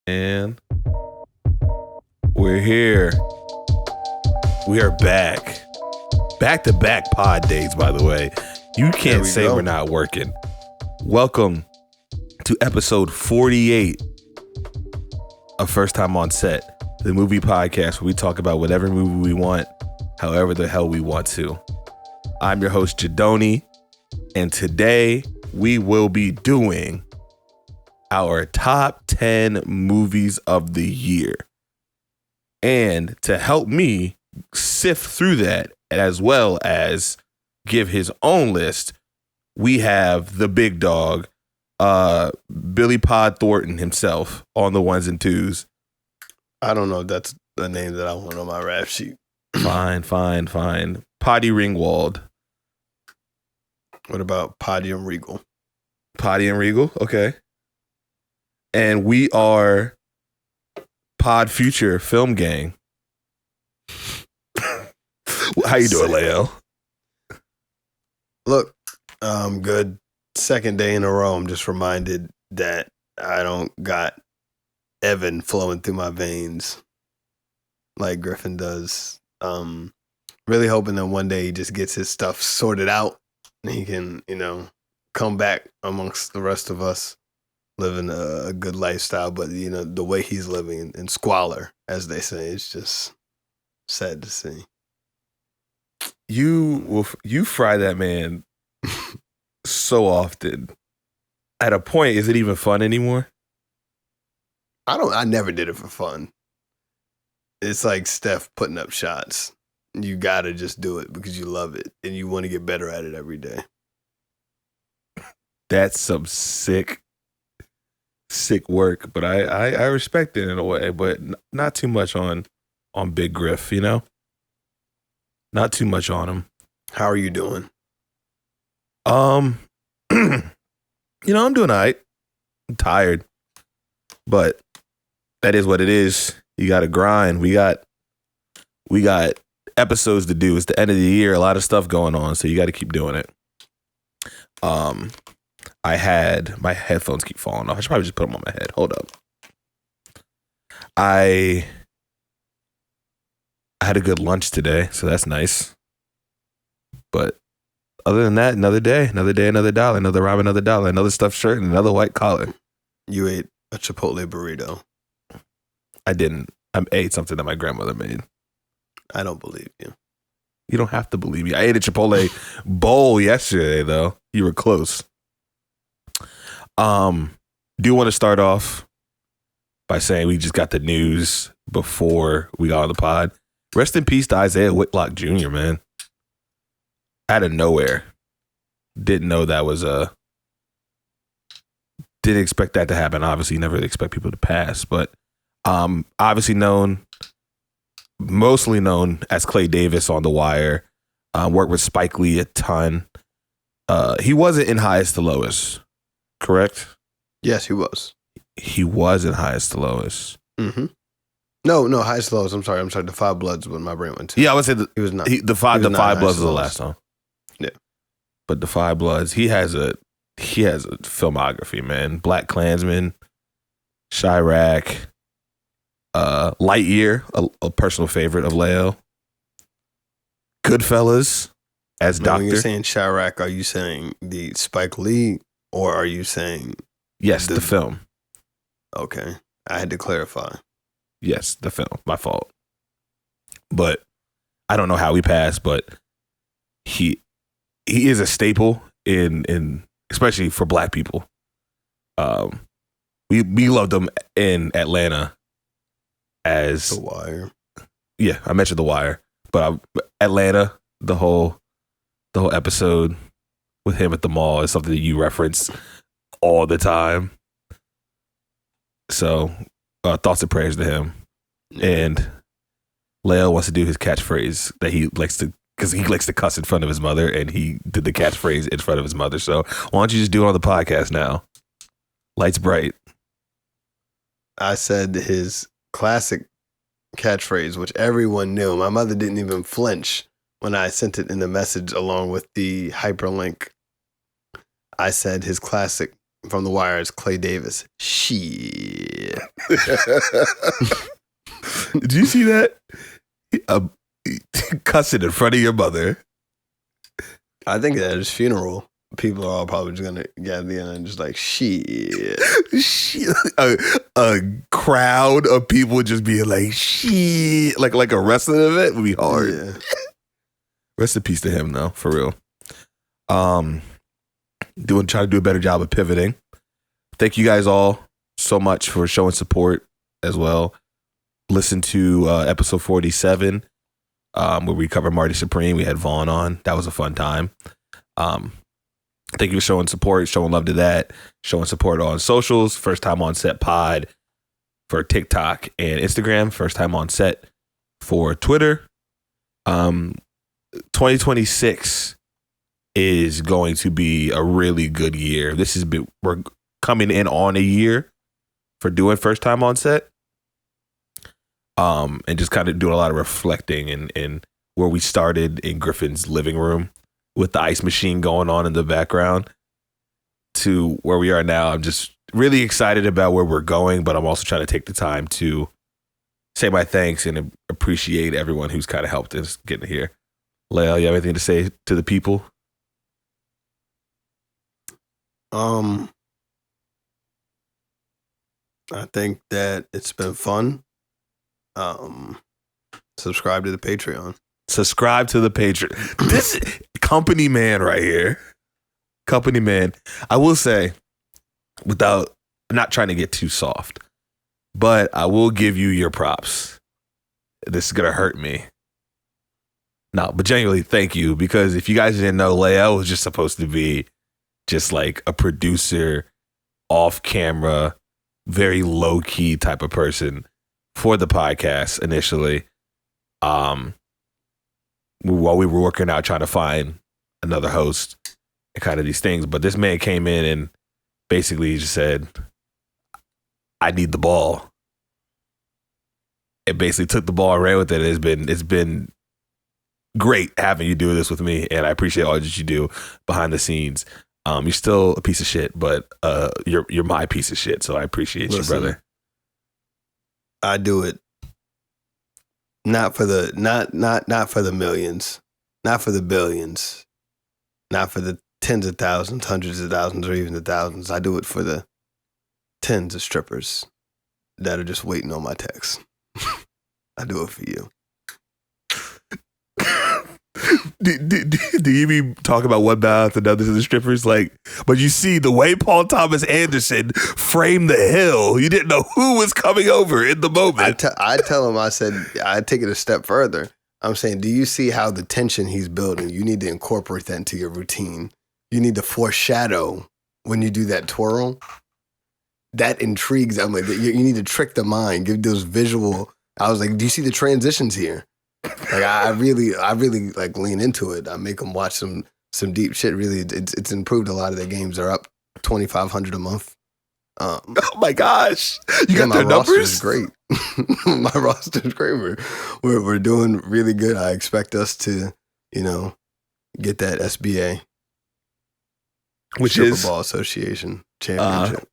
And we're here. We are back. Back to back pod days, by the way. You can't say we're not working. Welcome to episode 48 of First Time on Set, the movie podcast where we talk about whatever movie we want, however the hell we want to. I'm your host, Jadoni, and today we will be doing our top 10 movies of the year. And to help me sift through that, as well as give his own list, we have the big dog, Billy Pod Thornton himself on the ones and twos. I don't know if that's the name that I want on my rap sheet. Fine. Poddy Ringwald. What about Poddy and Regal? Poddy and Regal, okay. And we are Pod Future Film Gang. How you doing, Leo? Look, good. Second day in a row, I'm just reminded that I don't got Evan flowing through my veins like Griffin does. Really hoping that one day he just gets his stuff sorted out and he can, come back amongst the rest of us living a good lifestyle. But, the way he's living in squalor, as they say, it's just sad to see. You fry that man so often. At a point, is it even fun anymore? I never did it for fun. It's like Steph putting up shots. You gotta just do it because you love it and you want to get better at it every day. That's some sick work, but I respect it in a way, but not too much on Big Griff, Not too much on him. How are you doing? I'm doing all right. I'm tired, but that is what it is. You got to grind. We got episodes to do. It's the end of the year. A lot of stuff going on, so you got to keep doing it. I had my headphones keep falling off. I should probably just put them on my head. Hold up. I had a good lunch today, so that's nice. But other than that, another day, another dollar, another rhyme, another dollar, another stuffed shirt, and another white collar. You ate a Chipotle burrito. I didn't. I ate something that my grandmother made. I don't believe you. You don't have to believe me. I ate a Chipotle bowl yesterday, though. You were close. Do want to start off by saying we just got the news before we got on the pod. Rest in peace to Isaiah Whitlock Jr., man. Out of nowhere. Didn't know that was didn't expect that to happen. Obviously, never expect people to pass, but obviously mostly known as Clay Davis on The Wire. Worked with Spike Lee a ton. He wasn't in Highest to Lowest, correct? Yes, he was. He was in Highest to Lowest. Mm-hmm. No, Highest to Lowest. I'm sorry. The Five Bloods when my brain went to. Yeah, I would say he was not. The Five Bloods was the last song. Yeah, but the Five Bloods, he has a filmography, man. Black Klansman, Chirac, Lightyear, a personal favorite of Leo. Goodfellas as Doctor. When you're saying Chirac, are you saying the Spike Lee or are you saying... Yes, the film. Okay. I had to clarify. Yes, the film. My fault. But I don't know how he passed, but he is a staple in especially for Black people. We loved him in Atlanta as The Wire. Yeah, I mentioned The Wire, but Atlanta, the whole episode with him at the mall is something that you reference all the time. So thoughts and prayers to him. And Leo wants to do his catchphrase that he likes to, because he likes to cuss in front of his mother, and he did the catchphrase in front of his mother. So why don't you just do it on the podcast now? Lights bright. I said his classic catchphrase, which everyone knew. My mother didn't even flinch when I sent it in the message along with the hyperlink. I said his classic from The Wire is Clay Davis. Shit. Did you see that? Cussing in front of your mother. I think at his funeral, people are all probably just gonna get the end and just like shit. A crowd of people just being like shit, like a wrestling event would be hard. Yeah. Rest in peace to him, though, for real. Try to do a better job of pivoting. Thank you guys all so much for showing support as well. Listen to episode 47, where we covered Marty Supreme. We had Vaughn on. That was a fun time. Thank you for showing support, showing love to that, showing support on socials. First Time On Set Pod for TikTok and Instagram. First Time On Set for Twitter. 2026 is going to be a really good year. We're coming in on a year for doing First Time On Set. And just kind of doing a lot of reflecting in where we started in Griffin's living room with the ice machine going on in the background to where we are now. I'm just really excited about where we're going, but I'm also trying to take the time to say my thanks and appreciate everyone who's kind of helped us get here. Leah, you have anything to say to the people? I think that it's been fun. Subscribe to the Patreon. Subscribe to the Patreon. This company man right here. Company man. I will say, without not trying to get too soft, but I will give you your props. This is gonna hurt me. No, but genuinely, thank you, because if you guys didn't know, Leia was just supposed to be just like a producer, off camera, very low key type of person for the podcast initially. While we were working out trying to find another host and kind of these things, but this man came in and basically just said, I need the ball. It basically took the ball and ran with it. It's been great having you do this with me, and I appreciate all that you do behind the scenes. You're still a piece of shit, but you're my piece of shit, so I appreciate you, brother. I do it not for the not for the millions, not for the billions, not for the tens of thousands, hundreds of thousands, or even the thousands. I do it for the tens of strippers that are just waiting on my text. I do it for you. Do you even talk about one mouth and others of the strippers? Like, but you see the way Paul Thomas Anderson framed the hill, you didn't know who was coming over in the moment. I tell him, I said, I take it a step further. I'm saying, do you see how the tension he's building? You need to incorporate that into your routine. You need to foreshadow when you do that twirl. That intrigues. I'm like, you need to trick the mind, give those visual. I was like, do you see the transitions here? Like I really like lean into it. I make them watch some deep shit. Really, it's improved a lot of their games. They're up 2,500 a month. Oh my gosh, you got their numbers? Great. My roster is great. We're doing really good. I expect us to, get that SBA, which Stripper is Ball Association championship.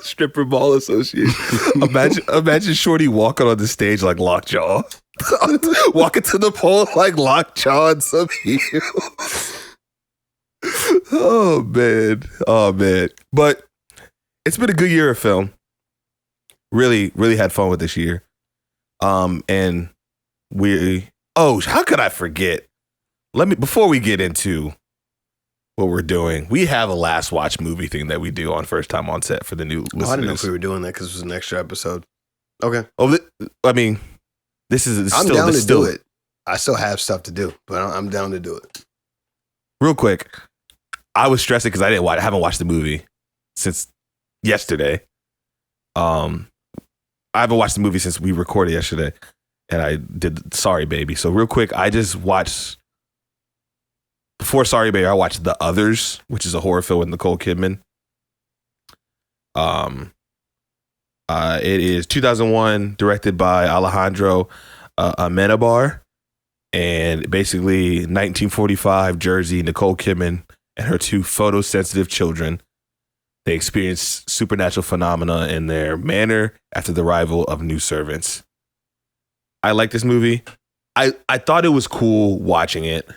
Stripper Ball Association. Imagine Shorty walking on the stage like Lockjaw. Walking to the pole like Lockjaw and some heels. Oh man. But it's been a good year of film. Really, really had fun with this year. And how could I forget? Before we get into what we're doing, we have a last watch movie thing that we do on First Time On Set for the new listeners. I didn't know if we were doing that because it was an extra episode. Okay. I'm down to do it. I still have stuff to do, but I'm down to do it. Real quick, I was stressing because I haven't watched the movie since yesterday. I haven't watched the movie since we recorded yesterday, and I did Sorry Baby. So real quick, I just watched. Before Sorry Baby, I watched The Others, which is a horror film with Nicole Kidman. It is 2001, directed by Alejandro Amenabar, and basically 1945 Jersey, Nicole Kidman and her two photosensitive children They experience supernatural phenomena in their manor after the arrival of new servants. I like this movie. I thought it was cool watching it,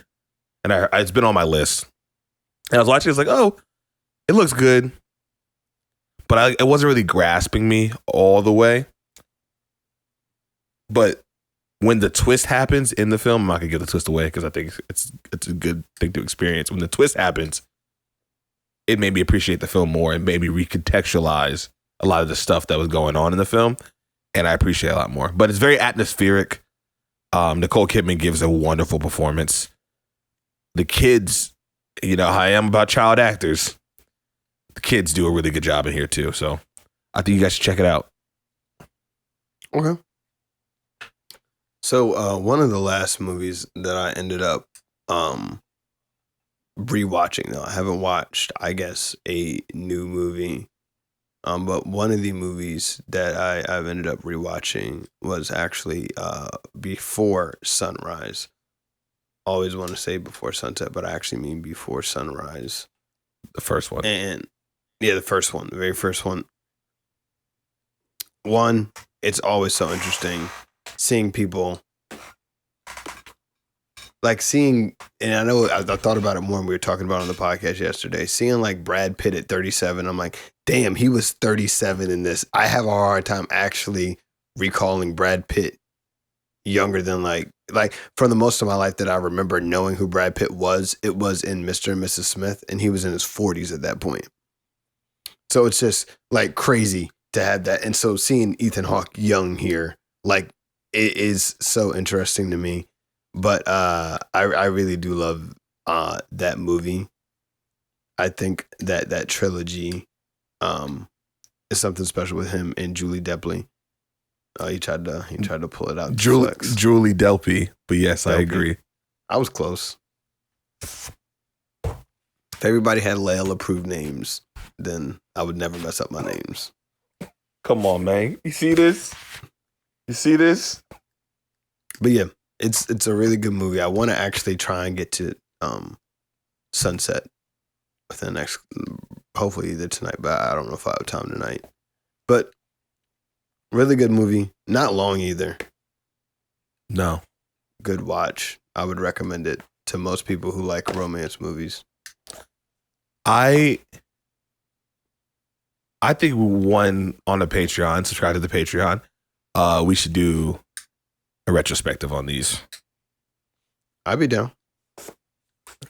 and it's been on my list. And I was watching it, it's like, oh, it looks good, but it wasn't really grasping me all the way. But when the twist happens in the film, I'm not gonna give the twist away because I think it's a good thing to experience. When the twist happens, it made me appreciate the film more and made me recontextualize a lot of the stuff that was going on in the film, and I appreciate it a lot more. But it's very atmospheric. Nicole Kidman gives a wonderful performance. The kids, you know how I am about child actors. The kids do a really good job in here too. So I think you guys should check it out. Okay. So one of the last movies that I ended up rewatching, though I haven't watched, I guess, a new movie. But one of the movies that I've ended up rewatching was actually Before Sunrise. Always want to say Before Sunset, but I actually mean Before Sunrise. The first one. And yeah, the first one, the very first one. One, it's always so interesting seeing people, like seeing, and I know I thought about it more when we were talking about it on the podcast yesterday, seeing like Brad Pitt at 37. I'm like, damn, he was 37 in this. I have a hard time actually recalling Brad Pitt younger than like for the most of my life that I remember knowing who Brad Pitt was, it was in Mr. and Mrs. Smith, and he was in his 40s at that point. So it's just like crazy to have that. And so seeing Ethan Hawke young here, like, it is so interesting to me. But I really do love that movie. I think that trilogy is something special with him and Julie Delpy. He tried to pull it out. Julie Delpy, but yes, Delpy. I agree. I was close. If everybody had Layla approved names, then I would never mess up my names. Come on, man. You see this? But yeah, it's a really good movie. I want to actually try and get to Sunset within the next, hopefully either tonight, but I don't know if I have time tonight. But really good movie. Not long either. No. Good watch. I would recommend it to most people who like romance movies. I think one on the Patreon, subscribe to the Patreon. We should do a retrospective on these. I'd be down.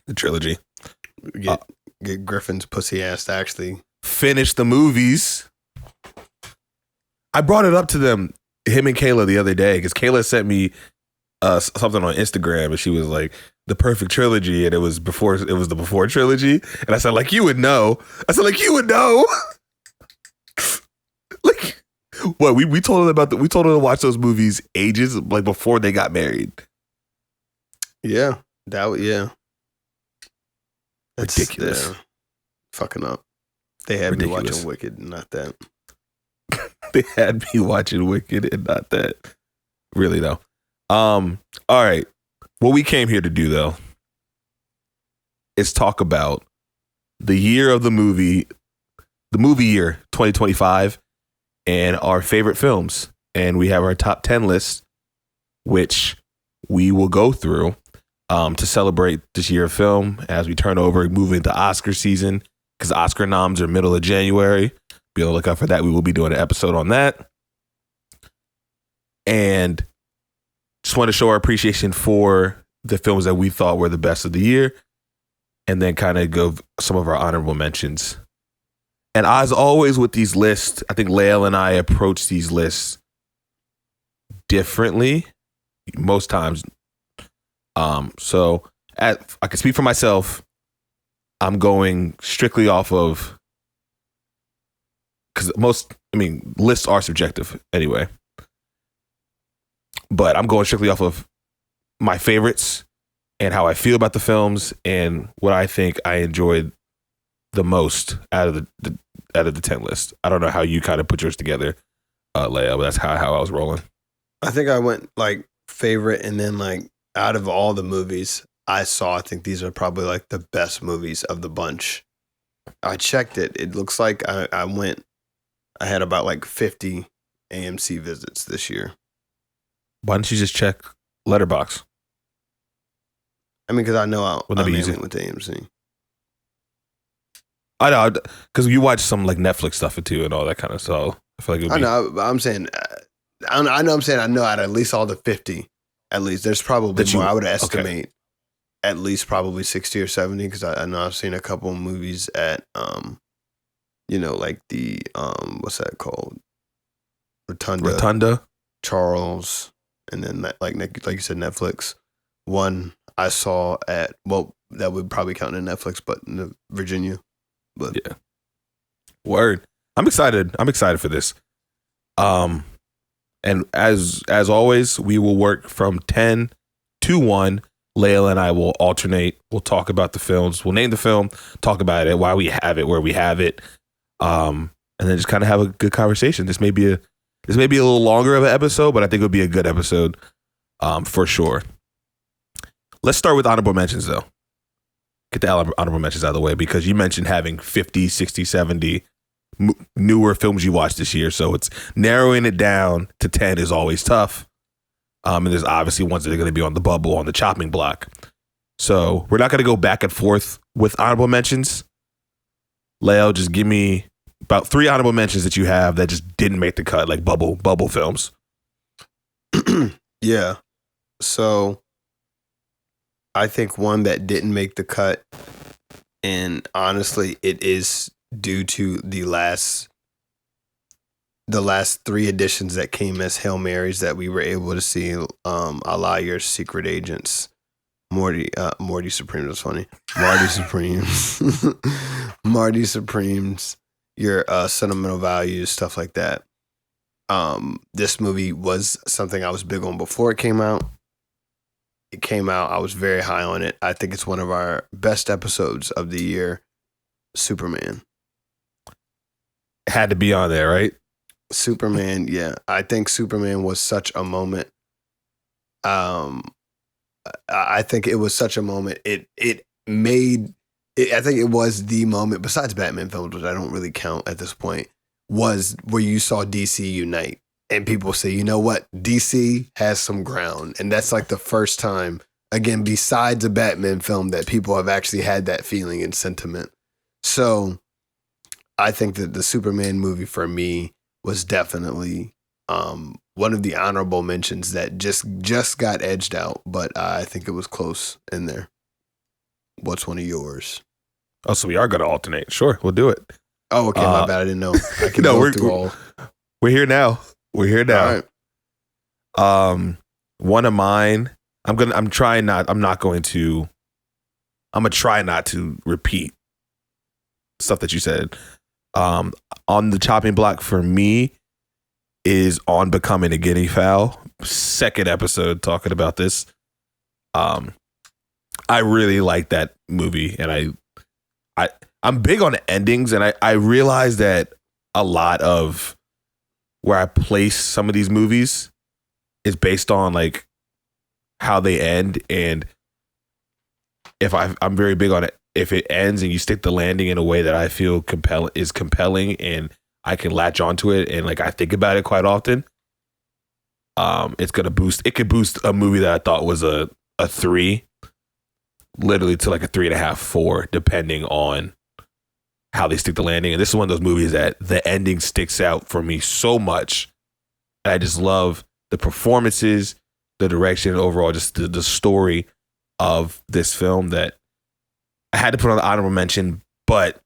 The trilogy. Get Griffin's pussy ass to actually finish the movies. I brought it up to them, him and Kayla, the other day, because Kayla sent me something on Instagram, and she was like, the perfect trilogy, and it was the Before trilogy, and I said, like, you would know. Like, what we told her we told her to watch those movies ages like before they got married. Yeah, yeah. That's ridiculous. Fucking up. They had me watching Wicked, not that. They had me watching Wicked and not that. Really though. All right. What we came here to do though is talk about the year of the movie year 2025 and our favorite films. And we have our top 10 list, which we will go through to celebrate this year of film as we turn over, move into Oscar season, because Oscar noms are middle of January. Be on the lookout for that. We will be doing an episode on that. And just want to show our appreciation for the films that we thought were the best of the year, and then kind of go some of our honorable mentions. And as always with these lists, I think Lael and I approach these lists differently most times. So I can speak for myself. I'm going strictly off of, because lists are subjective anyway. But I'm going strictly off of my favorites and how I feel about the films and what I think I enjoyed the most out of the 10 list. I don't know how you kind of put yours together, Leia, but that's how I was rolling. I think I went like favorite, and then like out of all the movies I saw, I think these are probably like the best movies of the bunch. I checked it. It looks like I had about like 50 AMC visits this year. Why don't you just check Letterboxd? I mean, because I know I'm easy with AMC. I know, because you watch some like Netflix stuff too and all that kind of stuff. I feel like it would be... I know. I'm saying, I know out of at least all the 50. At least there's probably more. I would estimate at least probably 60 or 70 because I know I've seen a couple of movies at like the what's that called? Rotunda, Charles, and then like you said, Netflix. One I saw at that would probably count in Netflix, but in Virginia. But yeah, word. I'm excited. I'm excited for this. And as always, we will work from 10 to 1. Layla and I will alternate. We'll talk about the films. We'll name the film, talk about it, why we have it, where we have it, and then just kind of have a good conversation. This may be a little longer of an episode, but I think it'll be a good episode, for sure. Let's start with honorable mentions, though. Get the honorable mentions out of the way because you mentioned having 50, 60, 70 newer films you watched this year. So it's narrowing it down to 10 is always tough. And there's obviously ones that are going to be on the bubble, on the chopping block. So we're not going to go back and forth with honorable mentions. Leo, just give me about 3 honorable mentions that you have that just didn't make the cut, like bubble films. Yeah. So I think one that didn't make the cut, and honestly, it is due to the last 3 editions that came as Hail Marys that we were able to see, a la your Secret Agents, Morty Supreme was funny, Marty Supremes, Marty Supremes, your Sentimental Values, stuff like that. This movie was something I was big on before it came out. It came out, I was very high on it. I think it's one of our best episodes of the year. Superman. Had to be on there, right? Superman, yeah. I think Superman was such a moment. I think it was such a moment. I think it was the moment, besides Batman films, which I don't really count at this point, was where you saw DC unite. And people say, you know what? DC has some ground. And that's like the first time, again, besides a Batman film, that people have actually had that feeling and sentiment. So I think that the Superman movie for me was definitely one of the honorable mentions that just got edged out, but I think it was close in there. What's one of yours? Oh, so we are going to alternate. Sure, we'll do it. Oh, okay, my bad. I didn't know. I can go through all. We're here now. We're here now. All right. One of mine. I'm gonna try not to repeat stuff that you said. On the chopping block for me is On Becoming a Guinea Fowl. Second episode talking about this. I really like that movie, and I'm big on endings, and I realize that a lot of where I place some of these movies is based on like how they end, and if I'm very big on it. If it ends and you stick the landing in a way that I feel compelling and I can latch onto it and like I think about it quite often, it's gonna boost. It could boost a movie that I thought was a 3, literally to like a 3.5, 4, depending on how they stick the landing. And this is one of those movies that the ending sticks out for me so much. I just love the performances, the direction, and overall just the story of this film that I had to put on the honorable mention, but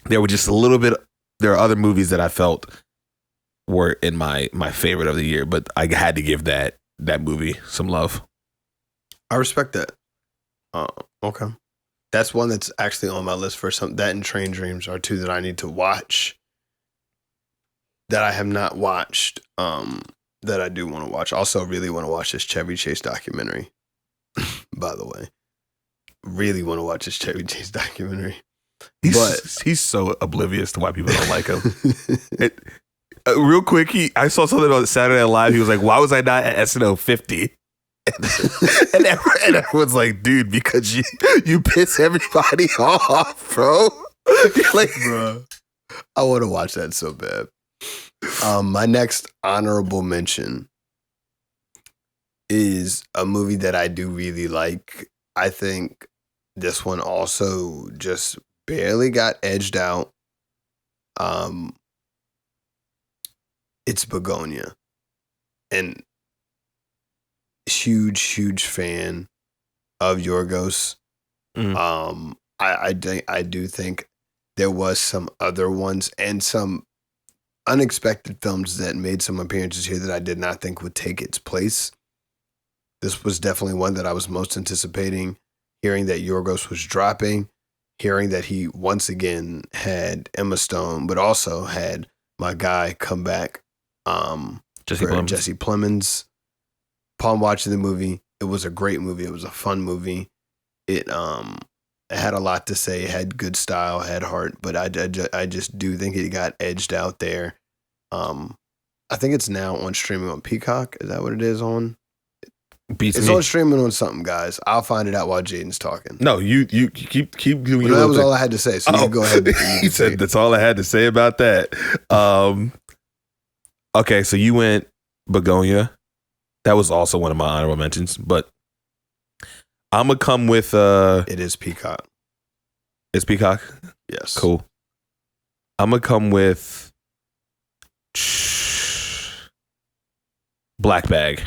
there were just a little bit. There are other movies that I felt were in my favorite of the year, but I had to give that movie some love. I respect that. Okay, that's one that's actually on my list for some. That and Train Dreams are 2 that I need to watch. That I have not watched. That I do want to watch. Also, really want to watch this Chevy Chase documentary. By the way. Really want to watch this Chevy Chase documentary. He's so oblivious to why people don't like him. Real quick, I saw something on Saturday Night Live. He was like, why was I not at SNL 50? And everyone's like, dude, because you piss everybody off, bro. Like, bro, I want to watch that so bad. My next honorable mention is a movie that I do really like. I think this one also just barely got edged out. It's Begonia, and huge fan of Yorgos. I do think there was some other ones and some unexpected films that made some appearances here that I did not think would take its place. This was definitely one that I was most anticipating, hearing that Yorgos was dropping, hearing that he once again had Emma Stone, but also had my guy come back, Jesse Plemons. Upon watching the movie, it was a great movie. It was a fun movie. It had a lot to say. It had good style, had heart, but I just do think it got edged out there. I think it's now on streaming on Peacock. Is that what it is on? It's on streaming on something, guys. I'll find it out while Jaden's talking. No, you keep doing. Well, that was all I had to say. So you go ahead. He said that's all I had to say about that. Okay, so you went Begonia. That was also one of my honorable mentions, but I'm gonna come with. It is Peacock. It's Peacock. Yes. Cool. I'm gonna come with Black Bag.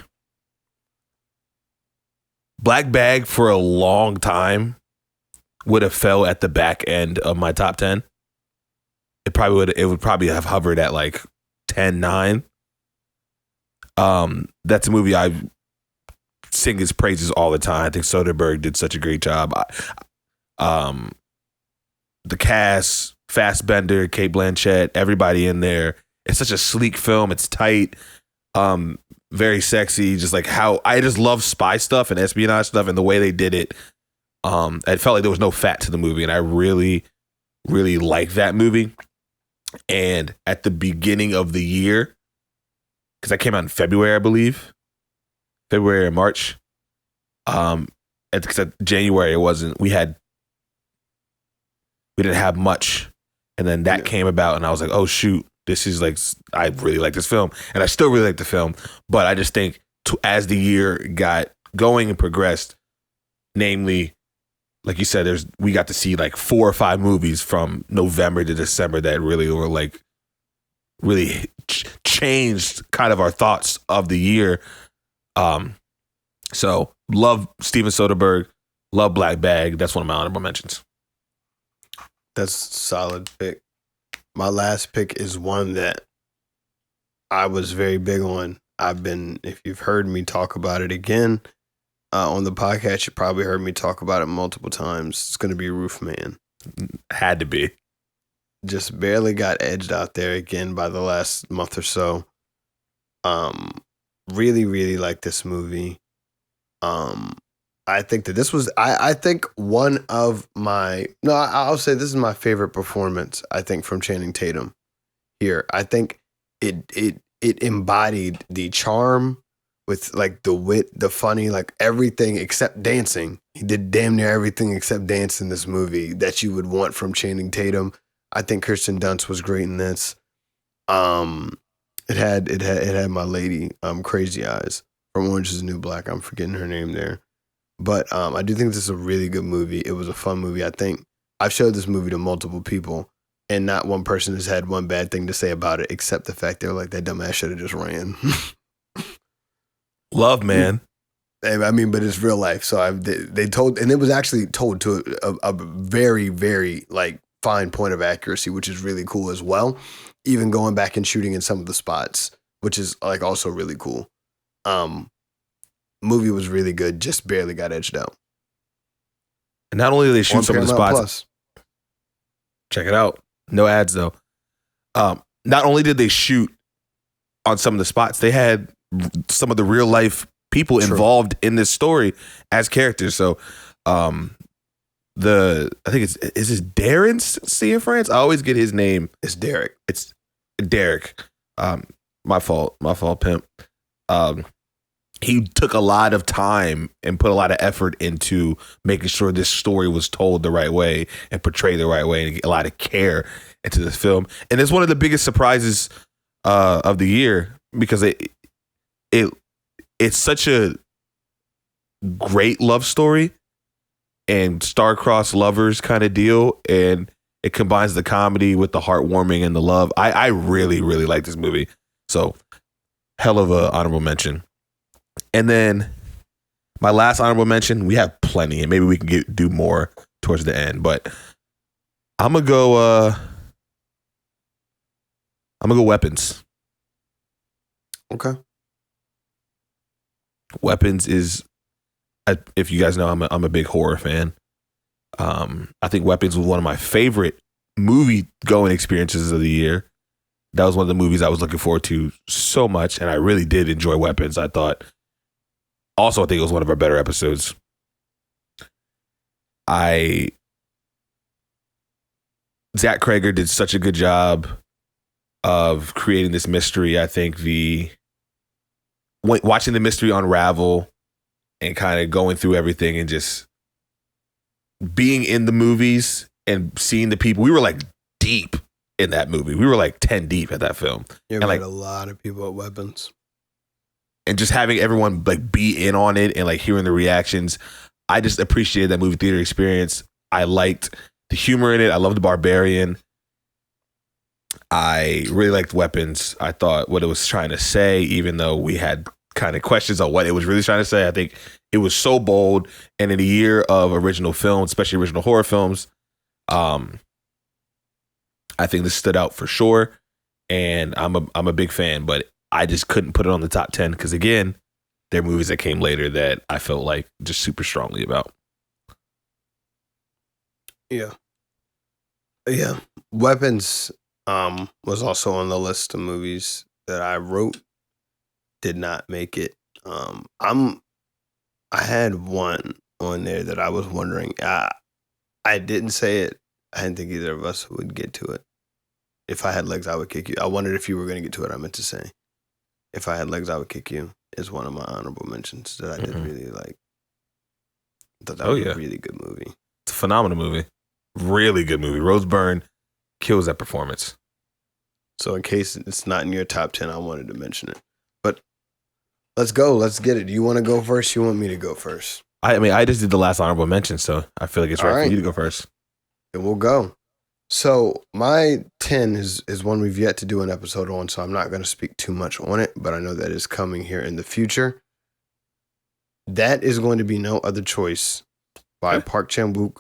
Black Bag for a long time would have fell at the back end of my top 10. It would probably have hovered at like 10-9. That's a movie I sing his praises all the time. I think Soderbergh did such a great job. The cast, Fassbender, Cate Blanchett, everybody in there. It's such a sleek film. It's tight. Very sexy. Just like how I just love spy stuff and espionage stuff, and the way they did it. It felt like there was no fat to the movie, and I really, really like that movie. And at the beginning of the year, because that came out in February, I believe, February or March. Except January, it wasn't. We didn't have much, and then that came about, and I was like, oh shoot. This is like, I really like this film, and I still really like the film, but I just think as the year got going and progressed, namely, like you said, we got to see like 4 or 5 movies from November to December that really were like, really changed kind of our thoughts of the year. So love Steven Soderbergh, love Black Bag. That's one of my honorable mentions. That's a solid pick. My last pick is one that I was very big on. If you've heard me talk about it again on the podcast, you probably heard me talk about it multiple times. It's going to be Roofman. Had to be. Just barely got edged out there again by the last month or so. Really, really like this movie. I think that this was, I think one of I'll say this is my favorite performance, I think, from Channing Tatum here. I think it embodied the charm with like the wit, the funny, like everything except dancing. He did damn near everything except dance in this movie that you would want from Channing Tatum. I think Kirsten Dunst was great in this. It had my lady, Crazy Eyes from Orange Is the New Black. I'm forgetting her name there. But I do think this is a really good movie. It was a fun movie. I think I've showed this movie to multiple people, and not one person has had one bad thing to say about it, except the fact they're like, that dumbass should have just ran. Love, man. I mean, but it's real life. So they told, and it was actually told to a very, very like fine point of accuracy, which is really cool as well. Even going back and shooting in some of the spots, which is like also really cool. Movie was really good, just barely got edged out. And not only did they shoot some of the spots, Plus. Check it out. No ads though. Not only did they shoot on some of the spots, they had some of the real life people involved in this story as characters. So, I think is this Darren Cianfrance? I always get his name. It's Derek. It's Derek. My fault, pimp. he took a lot of time and put a lot of effort into making sure this story was told the right way and portrayed the right way, and a lot of care into this film. And it's one of the biggest surprises of the year, because it's such a great love story and star-crossed lovers kind of deal, and it combines the comedy with the heartwarming and the love. I really, really like this movie. So, hell of a honorable mention. And then my last honorable mention, we have plenty, and maybe we can do more towards the end, but I'm gonna go Weapons. Okay. Weapons is, if you guys know, I'm a big horror fan. I think Weapons was one of my favorite movie going experiences of the year. That was one of the movies I was looking forward to so much, and I really did enjoy Weapons. I think it was one of our better episodes. Zach Cregger did such a good job of creating this mystery. I think watching the mystery unravel and kind of going through everything and just being in the movies and seeing the people, we were like deep in that movie. We were like 10 deep at that film. Yeah, and we like had a lot of people at Weapons. And just having everyone like be in on it and like hearing the reactions. I just appreciated that movie theater experience. I liked the humor in it. I loved the Barbarian. I really liked Weapons. I thought what it was trying to say, even though we had kind of questions on what it was really trying to say, I think it was so bold. And in a year of original films, especially original horror films, I think this stood out for sure. And I'm a big fan, but I just couldn't put it on the top 10 because, again, there are movies that came later that I felt like just super strongly about. Yeah. Weapons was also on the list of movies that I wrote. Did not make it. I had one on there that I was wondering. I didn't say it. I didn't think either of us would get to it. If I had legs, I would kick you. I wondered if you were going to get to it. I meant to say, if I had legs, I would kick you is one of my honorable mentions that I did really like. I thought that was a really good movie. It's a phenomenal movie. Really good movie. Rose Byrne kills that performance. So in case it's not in your top 10, I wanted to mention it. But let's go. Let's get it. Do you want to go first? You want me to go first? I mean, I just did the last honorable mention, so I feel like it's right for you to go first. Then we'll go. So my 10 is one we've yet to do an episode on, so I'm not going to speak too much on it, but I know that is coming here in the future. That is going to be No Other Choice by Park Chan-wook.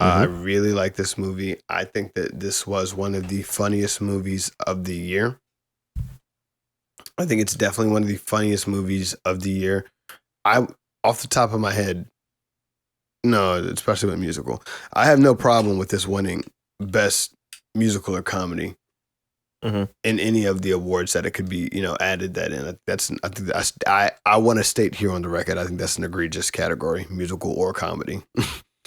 I really like this movie. I think that this was one of the funniest movies of the year. I think it's definitely one of the funniest movies of the year. Off the top of my head, no, especially with musical, I have no problem with this winning best musical or comedy in any of the awards that it could be, added that in. I want to state here on the record, I think that's an egregious category, musical or comedy.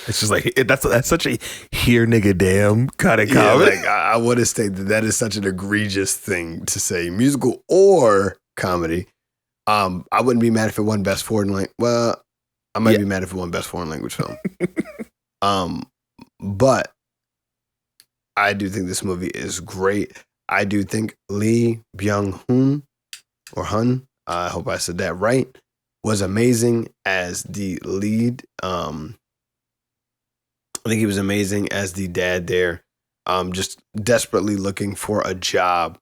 It's just like that's such a here nigga damn kind of comedy. Like I want to state that is such an egregious thing to say, musical or comedy. I wouldn't be mad if it won best foreign language. Well, I might be mad if it won best foreign language film. But I do think this movie is great. I do think Lee Byung-hun, or Hun, I hope I said that right, was amazing as the lead. I think he was amazing as the dad there, just desperately looking for a job,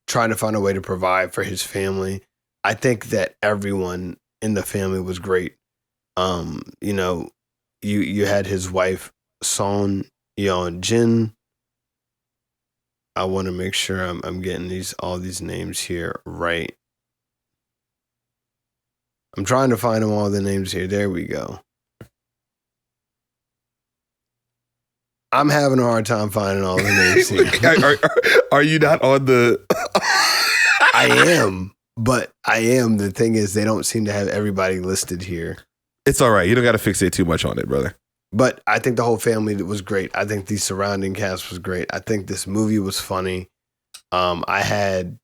trying to find a way to provide for his family. I think that everyone in the family was great. You had his wife, Son Yeon-jin. I want to make sure I'm getting all these names here right. I'm trying to find them all the names here. There we go. I'm having a hard time finding all the names here. Are you not on the... I am. The thing is, they don't seem to have everybody listed here. It's all right. You don't got to fixate too much on it, brother. But I think the whole family was great. I think the surrounding cast was great. I think this movie was funny. I had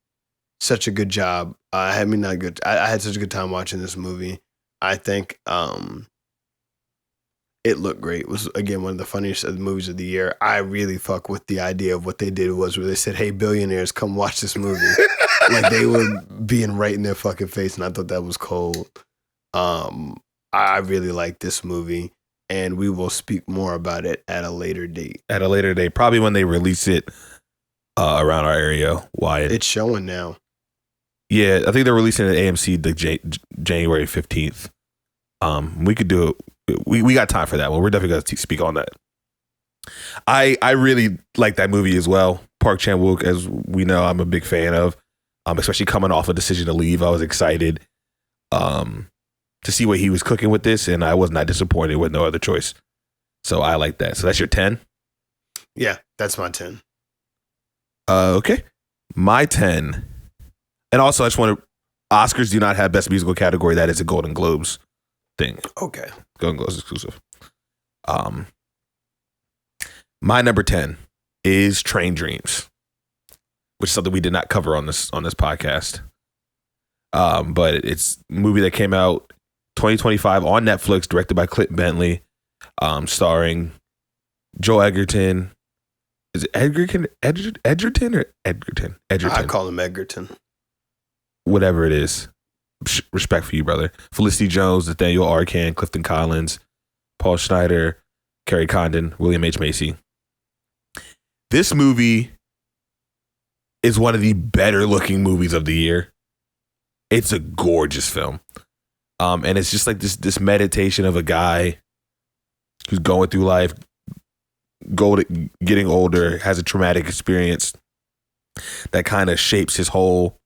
such a good job. I had such a good time watching this movie. I think it looked great. It was, again, one of the funniest of the movies of the year. I really fuck with the idea of what they did was where they said, hey, billionaires, come watch this movie. Like, they were being right in their fucking face, and I thought that was cold. I really like this movie, and we will speak more about it at a later date. At a later date, probably when they release it around our area. Wyatt. It's showing now. Yeah, I think they're releasing it at AMC January 15th. We could do it. We got time for that one. We're definitely going to speak on that. I really like that movie as well. Park Chan-wook, as we know, I'm a big fan of. Especially coming off a Decision to Leave, I was excited to see what he was cooking with this, and I was not disappointed with No Other Choice. So I like that. So that's your 10? Yeah, that's my 10. Okay. My 10. And also, I just want to... Oscars do not have Best Musical category. That is a Golden Globes thing. Okay. Golden Globes exclusive. My number 10 is Train Dreams, which is something we did not cover on this podcast. But it's a movie that came out 2025 on Netflix, directed by Clint Bentley, starring Joel Edgerton. Is it Edgerton or Edgerton? I call him Edgerton. Whatever it is. Respect for you, brother. Felicity Jones, Nathaniel Arcand, Clifton Collins, Paul Schneider, Kerry Condon, William H. Macy. This movie is one of the better looking movies of the year. It's a gorgeous film. And it's just like this meditation of a guy who's going through life, getting older, has a traumatic experience that kind of shapes his whole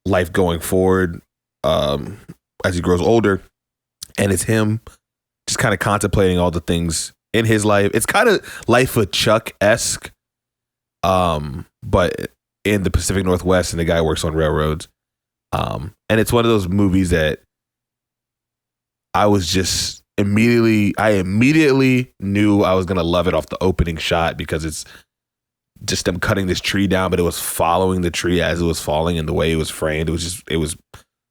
life going forward as he grows older. And it's him just kind of contemplating all the things in his life. It's kind of Life of Chuck-esque, but in the Pacific Northwest, and the guy works on railroads. And it's one of those movies that I immediately knew I was going to love it off the opening shot, because it's just them cutting this tree down, but it was following the tree as it was falling, and the way it was framed. It was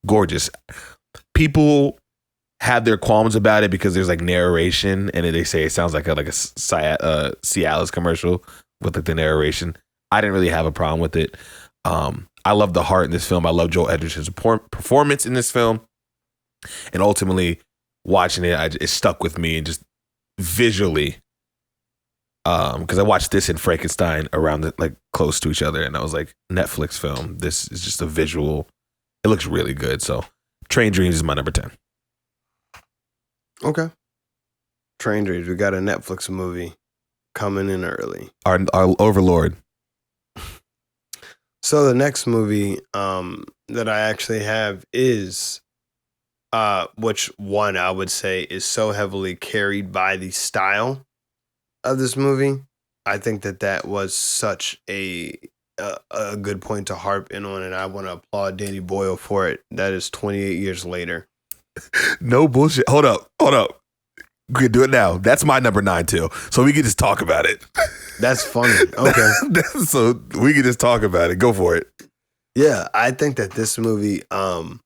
gorgeous. People have their qualms about it because there's like narration, and they say it sounds like a Cialis commercial with like the narration. I didn't really have a problem with it. I love the heart in this film. I love Joel Edgerton's performance in this film, and ultimately watching it, it stuck with me, and just visually, because I watched this and Frankenstein around like close to each other, and I was like, Netflix film. This is just a visual. It looks really good. So, Train Dreams is my number 10. Okay. Train Dreams. We got a Netflix movie coming in early. Our overlord. So the next movie that I actually have is, which one I would say is so heavily carried by the style of this movie. I think that was such a good point to harp in on, and I want to applaud Danny Boyle for it. That is 28 years later. No bullshit. Hold up. We can do it now. That's my number 9 too. So we can just talk about it. That's funny. Okay. So we can just talk about it. Go for it. Yeah, I think that this movie, in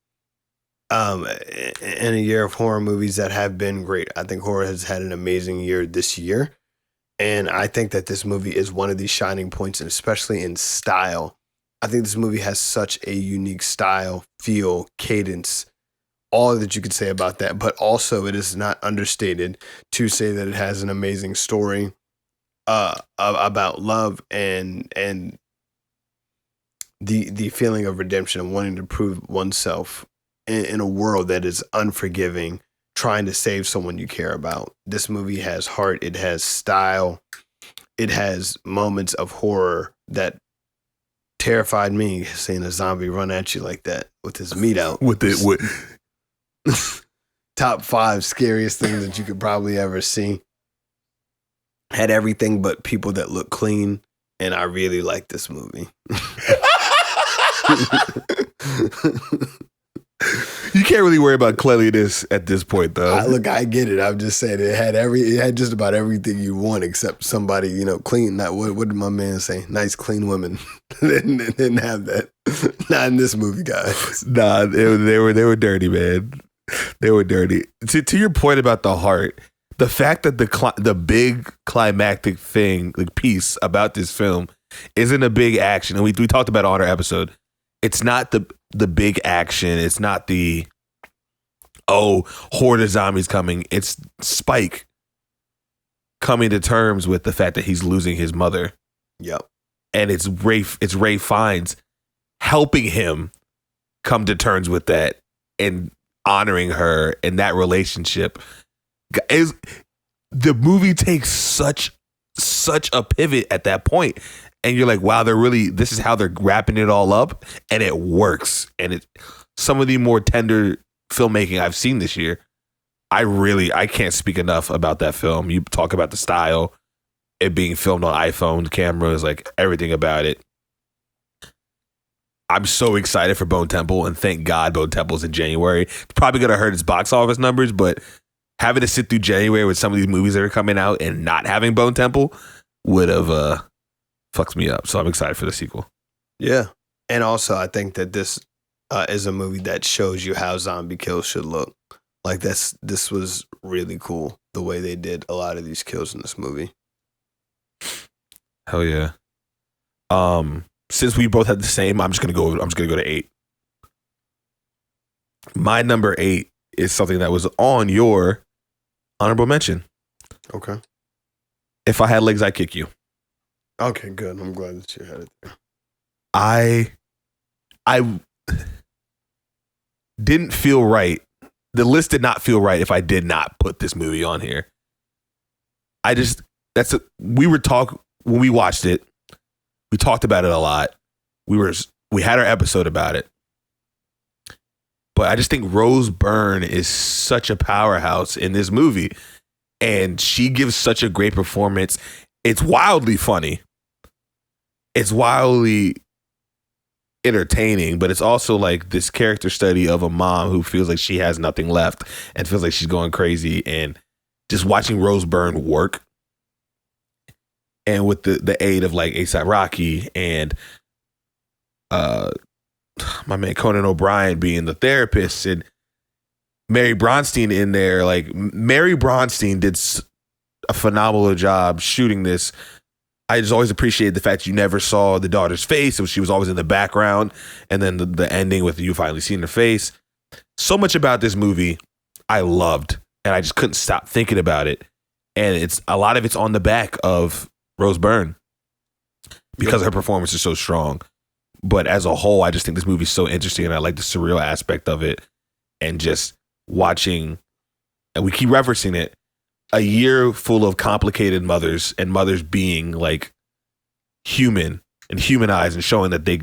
a year of horror movies that have been great, I think horror has had an amazing year this year. And I think that this movie is one of these shining points, and especially in style. I think this movie has such a unique style, feel, cadence, all that you could say about that. But also, it is not understated to say that it has an amazing story about love and the feeling of redemption and wanting to prove oneself in a world that is unforgiving, trying to save someone you care about. This movie has heart. It has style. It has moments of horror that terrified me, seeing a zombie run at you like that with his meat out. Top 5 scariest things that you could probably ever see. Had everything but people that look clean, and I really like this movie. You can't really worry about cleanliness at this point, though. I get it. I'm just saying it had just about everything you want except somebody, clean. Not what did my man say? Nice, clean women. didn't have that. Not in this movie, guys. Nah, they were dirty, man. They were dirty. To your point about the heart, the fact that the big climactic thing, like piece about this film, isn't a big action, and we talked about it on our episode. It's not the big action. It's not the horde of zombies coming. It's Spike coming to terms with the fact that he's losing his mother. Yep. And it's Ray Fiennes helping him come to terms with that and honoring her and that relationship. The movie takes such a pivot at that point, and you're like, wow, this is how they're wrapping it all up, and it works. And it's some of the more tender filmmaking I've seen this year. I can't speak enough about that film. You talk about the style, it being filmed on iPhone cameras, like everything about it. I'm so excited for Bone Temple, and thank God Bone Temple's in January. It's probably going to hurt its box office numbers, but having to sit through January with some of these movies that are coming out and not having Bone Temple would have fucked me up. So I'm excited for the sequel. Yeah. And also, I think that this is a movie that shows you how zombie kills should look. Like this was really cool, the way they did a lot of these kills in this movie. Hell yeah. Since we both had the same, I'm just gonna go to 8. My number 8 is something that was on your honorable mention. Okay. If I Had Legs, I'd Kick You. Okay, good. I'm glad that you had it there. I didn't feel right. The list did not feel right if I did not put this movie on here. When we watched it, we talked about it a lot. We had our episode about it. But I just think Rose Byrne is such a powerhouse in this movie. And she gives such a great performance. It's wildly funny. It's wildly entertaining, but it's also like this character study of a mom who feels like she has nothing left and feels like she's going crazy. And just watching Rose Byrne work, and with the aid of like A$AP Rocky and my man Conan O'Brien being the therapist, and Mary Bronstein in there. Like, Mary Bronstein did a phenomenal job shooting this. I just always appreciated the fact you never saw the daughter's face. She was always in the background, and then the ending with you finally seeing her face. So much about this movie I loved, and I just couldn't stop thinking about it. And a lot of it's on the back of Rose Byrne because her performance is so strong. But as a whole, I just think this movie is so interesting, and I like the surreal aspect of it. And just watching, and we keep referencing it, a year full of complicated mothers, and mothers being like human and humanized, and showing that they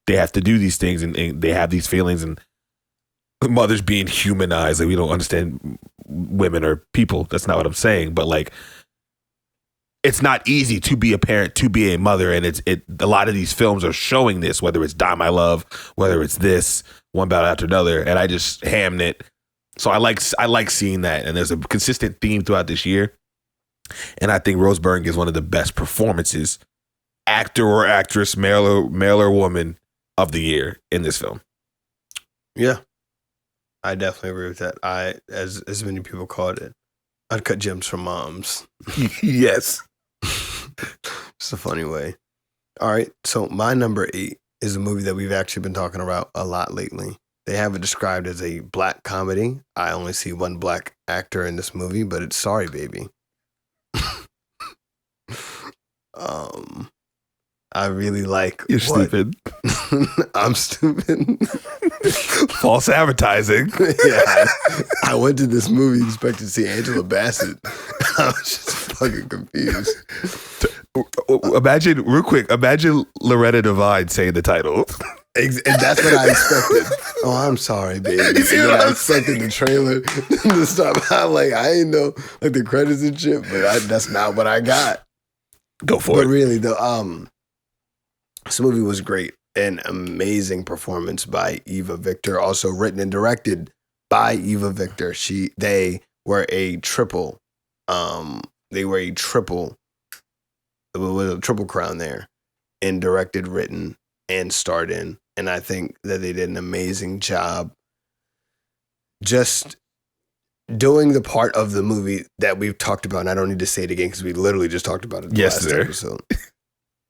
have to do these things, and they have these feelings, and mothers being humanized. Like, we don't understand women or people. That's not what I'm saying. But like, it's not easy to be a parent, to be a mother. And a lot of these films are showing this, whether it's Die My Love, whether it's this, One Battle After Another. And I just hammed it. So I like seeing that. And there's a consistent theme throughout this year. And I think Rose Byrne gives one of the best performances, actor or actress, male or woman, of the year in this film. Yeah. I definitely agree with that. As many people called it, Uncut Gems from Moms. Yes. It's a funny way. All right. So my number 8 is a movie that we've actually been talking about a lot lately. They have it described as a black comedy. I only see one black actor in this movie, but it's Sorry Baby. I really like. You're stupid. I'm stupid. False advertising. Yeah, I went to this movie expecting to see Angela Bassett. I was just fucking confused. Imagine Loretta Devine saying the title. And that's what I expected. Oh, I'm sorry, baby. And then I expected the trailer to stop. I ain't know like the credits and shit, but that's not what I got. Go for it. But really, this movie was great. an amazing performance by Eva Victor, also written and directed by Eva Victor. They were a triple. They were a triple. It was a triple crown there, and directed, written, and starred in. And I think that they did an amazing job just doing the part of the movie that we've talked about. And I don't need to say it again because we literally just talked about it in the last episode.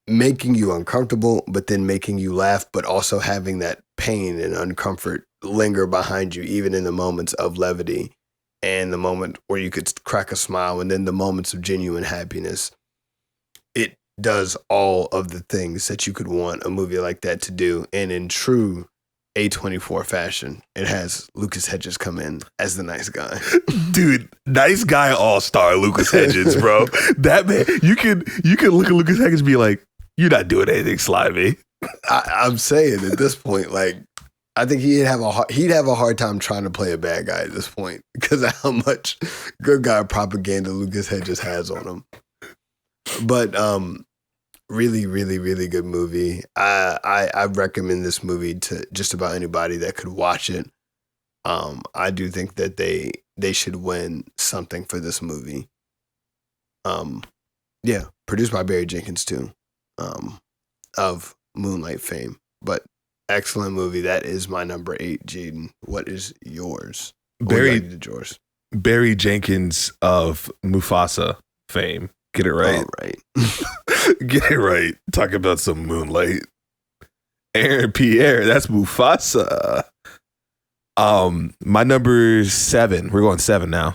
Making you uncomfortable, but then making you laugh, but also having that pain and uncomfort linger behind you, even in the moments of levity and the moment where you could crack a smile, and then the moments of genuine happiness. It does all of the things that you could want a movie like that to do. And in true A24 fashion, it has Lucas Hedges come in as the nice guy. Dude, nice guy all-star Lucas Hedges, bro. That man, you could look at Lucas Hedges and be like, you're not doing anything slimy. I'm saying at this point, like, I think he'd have a hard time trying to play a bad guy at this point because of how much good guy propaganda Lucas Hedges has on him. But really, really, really good movie. I recommend this movie to just about anybody that could watch it. I do think that they should win something for this movie. Yeah, produced by Barry Jenkins too. Of Moonlight fame, but excellent movie. That is my number 8, Jaden. What is yours? Barry Jenkins of Mufasa fame. Get it right. All right. Get it right. Talk about some Moonlight. Aaron Pierre, that's Mufasa. My number 7. We're going 7 now.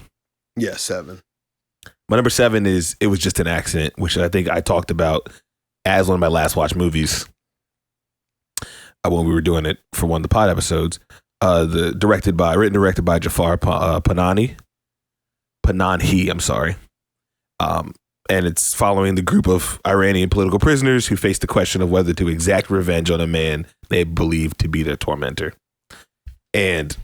Yeah, 7. My number 7 is It Was Just an Accident, which I think I talked about as one of my last watch movies when we were doing it for one of the pod episodes. Written and directed by Jafar Panahi. I'm sorry. And it's following the group of Iranian political prisoners who face the question of whether to exact revenge on a man they believe to be their tormentor. And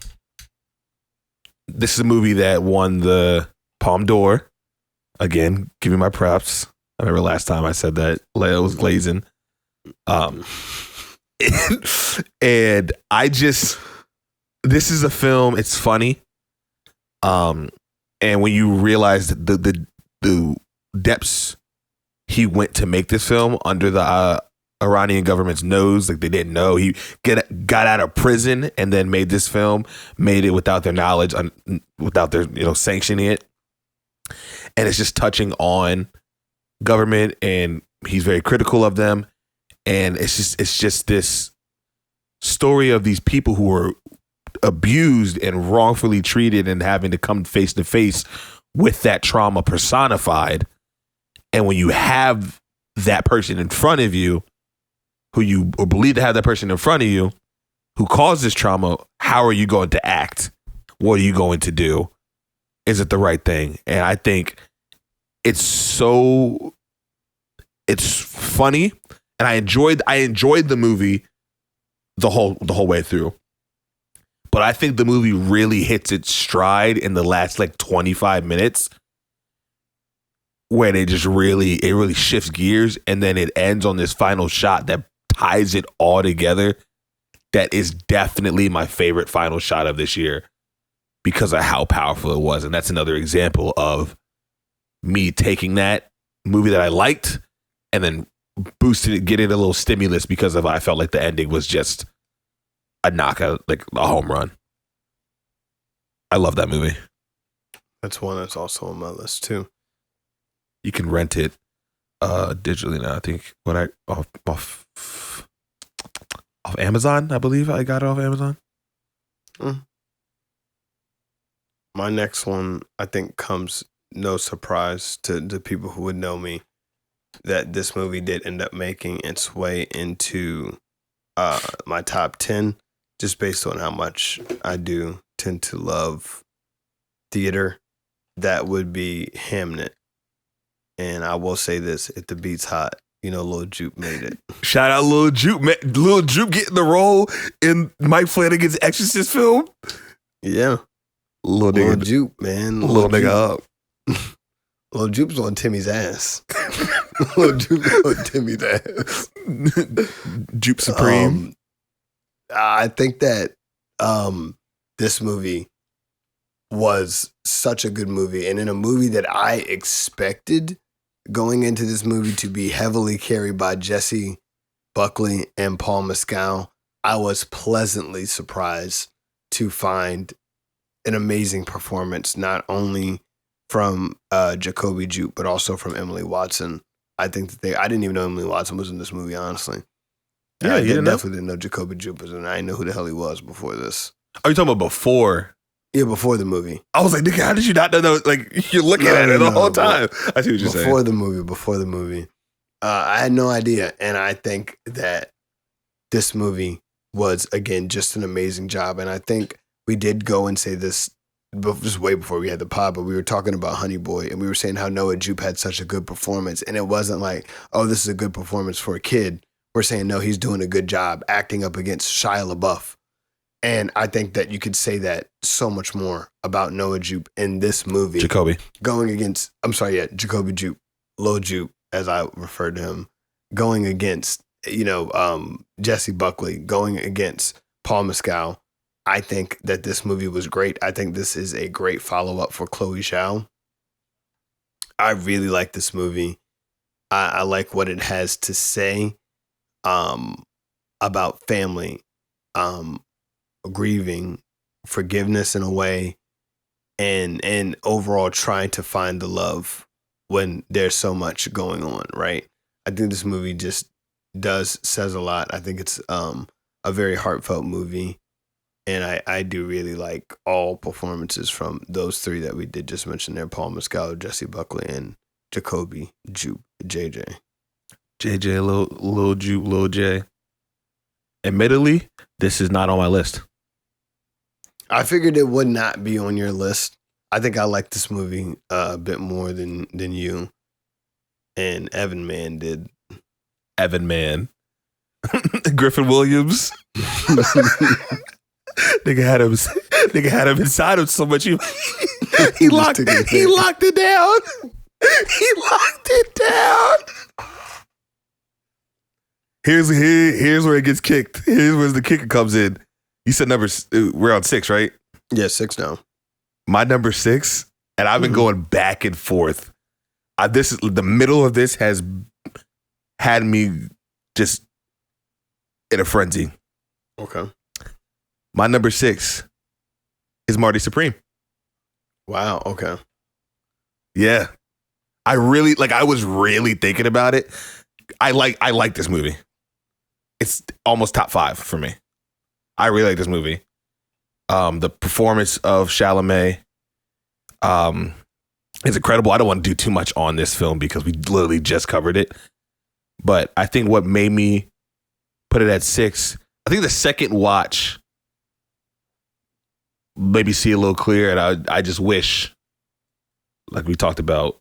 this is a movie that won the Palme d'Or. Again, give me my props. I remember last time I said that Leia was glazing. And this is a film, it's funny. And when you realize the depths he went to make this film under the Iranian government's nose, like they didn't know. He got out of prison and then made this film, made it without their knowledge, without their sanctioning it. And it's just touching on government, and he's very critical of them. And it's just this story of these people who were abused and wrongfully treated and having to come face to face with that trauma personified. And when you have that person in front of you, who you or believe to have that person in front of you, who caused this trauma, how are you going to act? What are you going to do? Is it the right thing? And I think it's funny, and I enjoyed the movie the whole way through. But I think the movie really hits its stride in the last 25 minutes, where it really shifts gears, and then it ends on this final shot that ties it all together. That is definitely my favorite final shot of this year because of how powerful it was. And that's another example of me taking that movie that I liked and then boosting it, getting a little stimulus because of I felt like the ending was just a knockout, like a home run. I love that movie. That's one that's also on my list too. You can rent it digitally now. I think off Amazon. I believe I got it off Amazon. My next one, I think, comes no surprise to people who would know me, that this movie did end up making its way into my top 10, just based on how much I do tend to love theater. That would be Hamnet. And I will say this, if the beat's hot, Lil Jupe made it. Shout out Lil Jupe. Lil Jupe getting the role in Mike Flanagan's Exorcist film. Yeah. Lil Jupe, man. Little nigga up. Lil Jupe's on Timmy's ass. Little Timmy Dash. Jupe Supreme. I think that this movie was such a good movie, and in a movie that I expected going into this movie to be heavily carried by Jessie Buckley and Paul Mescal, I was pleasantly surprised to find an amazing performance, not only from Jacoby Jupe, but also from Emily Watson. I think that I didn't even know Emily Watson was in this movie, honestly. Yeah, I you definitely didn't know Jacoby Jupe was in it. I didn't know who the hell he was before this. Are you talking about before? Yeah, before the movie. I was like, nigga, how did you not know? Like, you're looking at it the whole time. I see what you're saying. Before the movie. I had no idea. And I think that this movie was, again, just an amazing job. And I think we did go and say this just way before we had the pod, but we were talking about Honey Boy, and we were saying how Noah Jupe had such a good performance. And it wasn't like, oh, this is a good performance for a kid. We're saying, no, he's doing a good job acting up against Shia LaBeouf. And I think that you could say that so much more about Noah Jupe in this movie. Jacoby. Jacoby Jupe, Lil Jupe, as I referred to him, going against, Jessie Buckley, going against Paul Mescal. I think that this movie was great. I think this is a great follow-up for Chloe Zhao. I really like this movie. I like what it has to say about family, grieving, forgiveness in a way, and overall trying to find the love when there's so much going on, right? I think this movie just says a lot. I think it's a very heartfelt movie, and I do really like all performances from those three that we did just mention there: Paul Mescal, Jessie Buckley, and Jacoby Jupe, JJ. Lil Jupe, Lil J. Admittedly, this is not on my list. I figured it would not be on your list. I think I like this movie a bit more than you and Evan Man did. Evan Man. Griffin Williams. Nigga had him inside him so much he locked it down. He locked it down. Here's where it gets kicked. Here's where the kicker comes in. You said we're on 6, right? Yeah, 6 now. My number 6, and I've been going back and forth. The middle of this has had me just in a frenzy. Okay. My number 6 is Marty Supreme. Wow. Okay. Yeah. I was really thinking about it. I like this movie. It's almost top 5 for me. I really like this movie. The performance of Chalamet is incredible. I don't want to do too much on this film because we literally just covered it. But I think what made me put it at 6, I think the second watch maybe see a little clearer, and I just wish, like we talked about,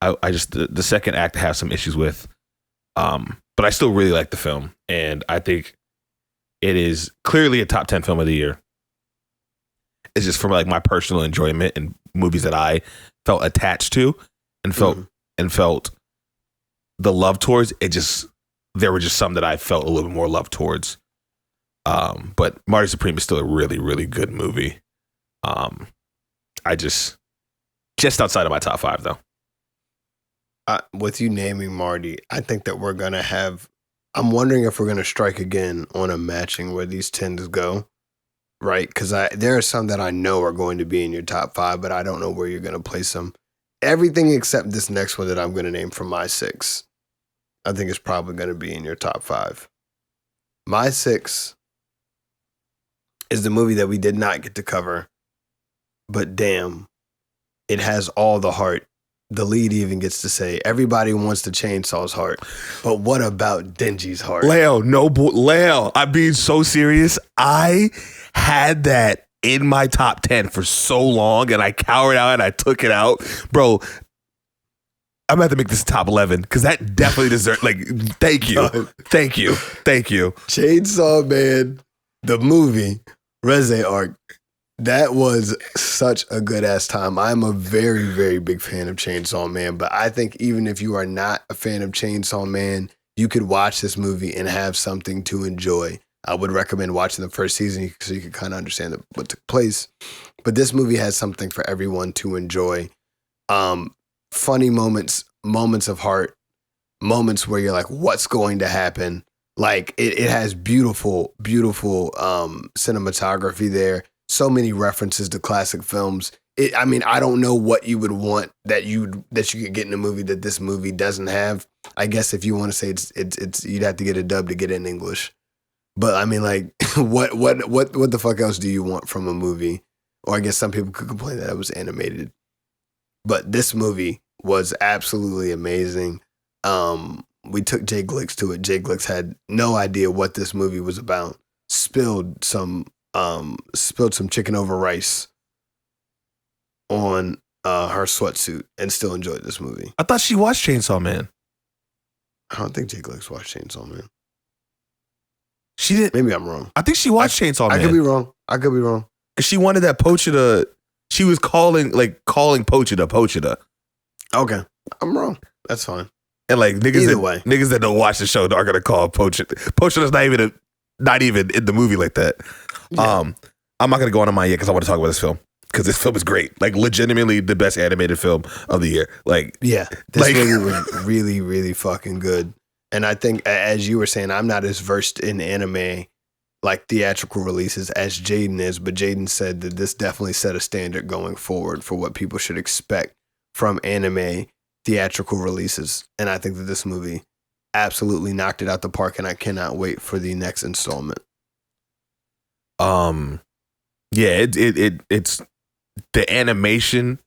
I just the second act I have some issues with. But I still really like the film, and I think it is clearly a top 10 film of the year. It's just from like my personal enjoyment and movies that I felt attached to and felt the love towards. There were just some that I felt a little bit more love towards. But Marty Supreme is still a really, really good movie. I just outside of my top 5 though. With you naming Marty, I think that we're going to have, I'm wondering if we're going to strike again on a matching where these tend to go, right? Because there are some that I know are going to be in your top 5, but I don't know where you're going to place them. Everything except this next one that I'm going to name for my 6, I think is probably going to be in your top 5. My 6 is the movie that we did not get to cover, but damn, it has all the heart. The lead even gets to say, everybody wants to Chainsaw's heart, but what about Denji's heart? Leo, I'm being so serious. I had that in my top 10 for so long, and I cowered out and I took it out. Bro, I'm going to have to make this top 11 because that definitely deserves, thank you. Thank you. Chainsaw Man, the movie, Reze arc, That was such a good ass time. I'm a very, very big fan of Chainsaw Man, but I think even if you are not a fan of Chainsaw Man, you could watch this movie and have something to enjoy. I would recommend watching the first season so you can kind of understand what took place. But this movie has something for everyone to enjoy. Funny moments of heart, moments where you're like, what's going to happen? Like it has beautiful, beautiful cinematography there. So many references to classic films. I don't know what you would want that you could get in a movie that this movie doesn't have. I guess if you want to say it's you'd have to get a dub to get it in English. But I mean, like, what the fuck else do you want from a movie? Or I guess some people could complain that it was animated. But this movie was absolutely amazing. We took Jay Glix to it. Jay Glix had no idea what this movie was about. Spilled some chicken over rice on her sweatsuit and still enjoyed this movie. I thought she watched Chainsaw Man. I don't think Jay Glix watched Chainsaw Man. She did. Maybe I'm wrong. I think she watched Chainsaw Man. I could be wrong. Cause she wanted that Pochita. She was calling Pochita. Okay, I'm wrong. That's fine. And like niggas that don't watch the show are gonna call Pochita. Pochita's not even in the movie like that. Yeah. I'm not gonna go on mine yet because I want to talk about this film because this film is great. Like legitimately the best animated film of the year. Like yeah, this movie was really, really fucking good. And I think, as you were saying, I'm not as versed in anime, like theatrical releases, as Jaden is. But Jaden said that this definitely set a standard going forward for what people should expect from anime theatrical releases. And I think that this movie absolutely knocked it out the park. And I cannot wait for the next installment. Yeah, it's the animation.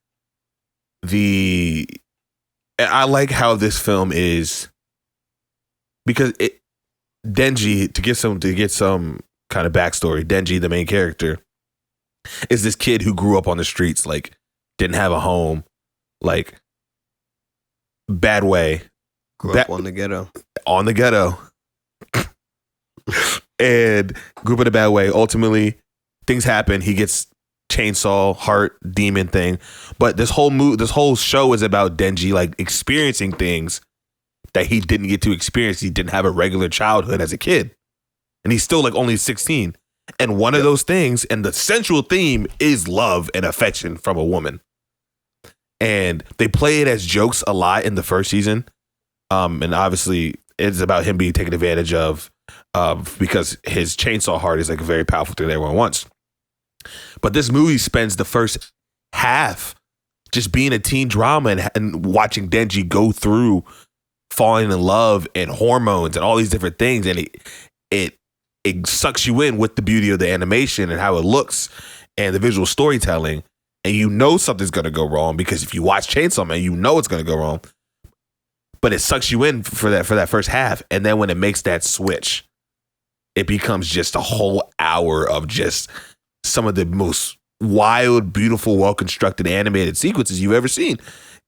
I like how this film is. Because Denji, to get some kind of backstory, Denji, the main character, is this kid who grew up on the streets, like didn't have a home, like bad way. Grew up on the ghetto. On the ghetto. And grew up in a bad way. Ultimately, things happen. He gets chainsaw, heart, demon thing. But this whole show is about Denji like experiencing things that he didn't get to experience. He didn't have a regular childhood as a kid. And he's still like only 16. And one of those things, and the central theme is love and affection from a woman. And they play it as jokes a lot in the first season. And obviously it's about him being taken advantage of because his chainsaw heart is like a very powerful thing that everyone wants. But this movie spends the first half just being a teen drama and watching Denji go through falling in love and hormones and all these different things, and it sucks you in with the beauty of the animation and how it looks and the visual storytelling, and you know something's gonna go wrong because if you watch Chainsaw Man, you know it's gonna go wrong. But it sucks you in for that first half, and then when it makes that switch, it becomes just a whole hour of just some of the most wild, beautiful, well-constructed animated sequences you've ever seen,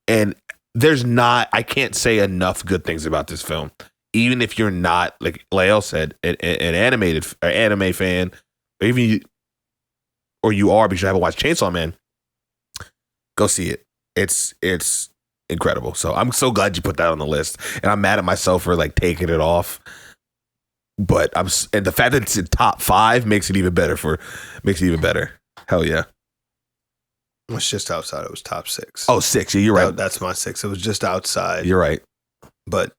and I can't say enough good things about this film. Even if you're not, like Lael said, an animated or anime fan, or even you are because you haven't watched Chainsaw Man, go see it. It's incredible. So I'm so glad you put that on the list, and I'm mad at myself for like taking it off. But and the fact that it's in top 5 makes it even better. Hell yeah. It's just outside. It was top 6. Oh, 6. Yeah, you're right. That's my 6. It was just outside. You're right. But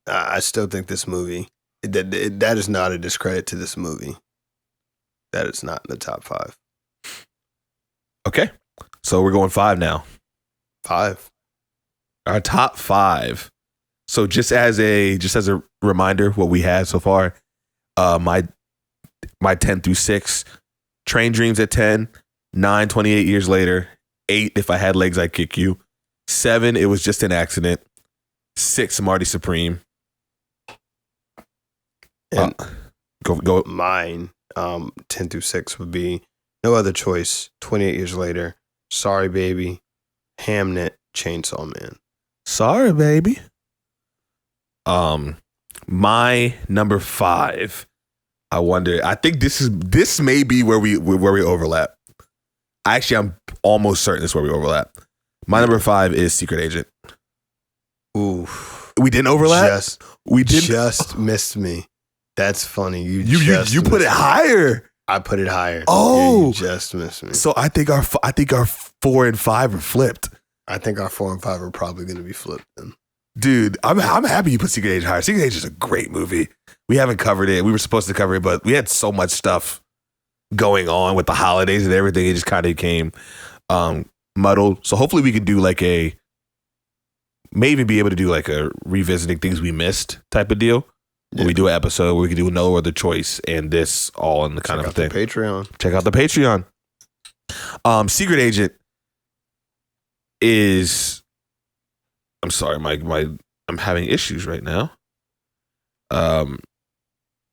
I still think this movie, that is not a discredit to this movie. That is not in the top 5. Okay. So we're going 5 now. 5. Our top 5. So just as a reminder, what we had so far, my 10 through 6, Train Dreams at 10. 9, 28 years later. 8, If I Had Legs, I'd Kick You. 7, It Was Just an Accident. 6, Marty Supreme. And go. Mine, 10 through 6 would be No Other Choice, 28 Years Later, Sorry Baby, Hamnet, Chainsaw Man. Sorry, baby. My number 5. I wonder. I think this may be where we overlap. I'm almost certain this is where we overlap. My number 5 is Secret Agent. Ooh. We didn't overlap? We didn't. Just missed me. That's funny. You put it higher. I put it higher. Oh. You just missed me. So I think our 4 and 5 are flipped. I think our 4 and 5 are probably going to be flipped then. Dude, I'm happy you put Secret Agent higher. Secret Agent is a great movie. We haven't covered it. We were supposed to cover it, but we had so much stuff going on with the holidays and everything. It just kind of became muddled. So hopefully we can do maybe be able to do like a revisiting things we missed type of deal. Yeah. Where we do an episode where we can do No Other Choice and this all in the kind of thing. Check out the Patreon. Secret Agent is... I'm sorry, I'm having issues right now.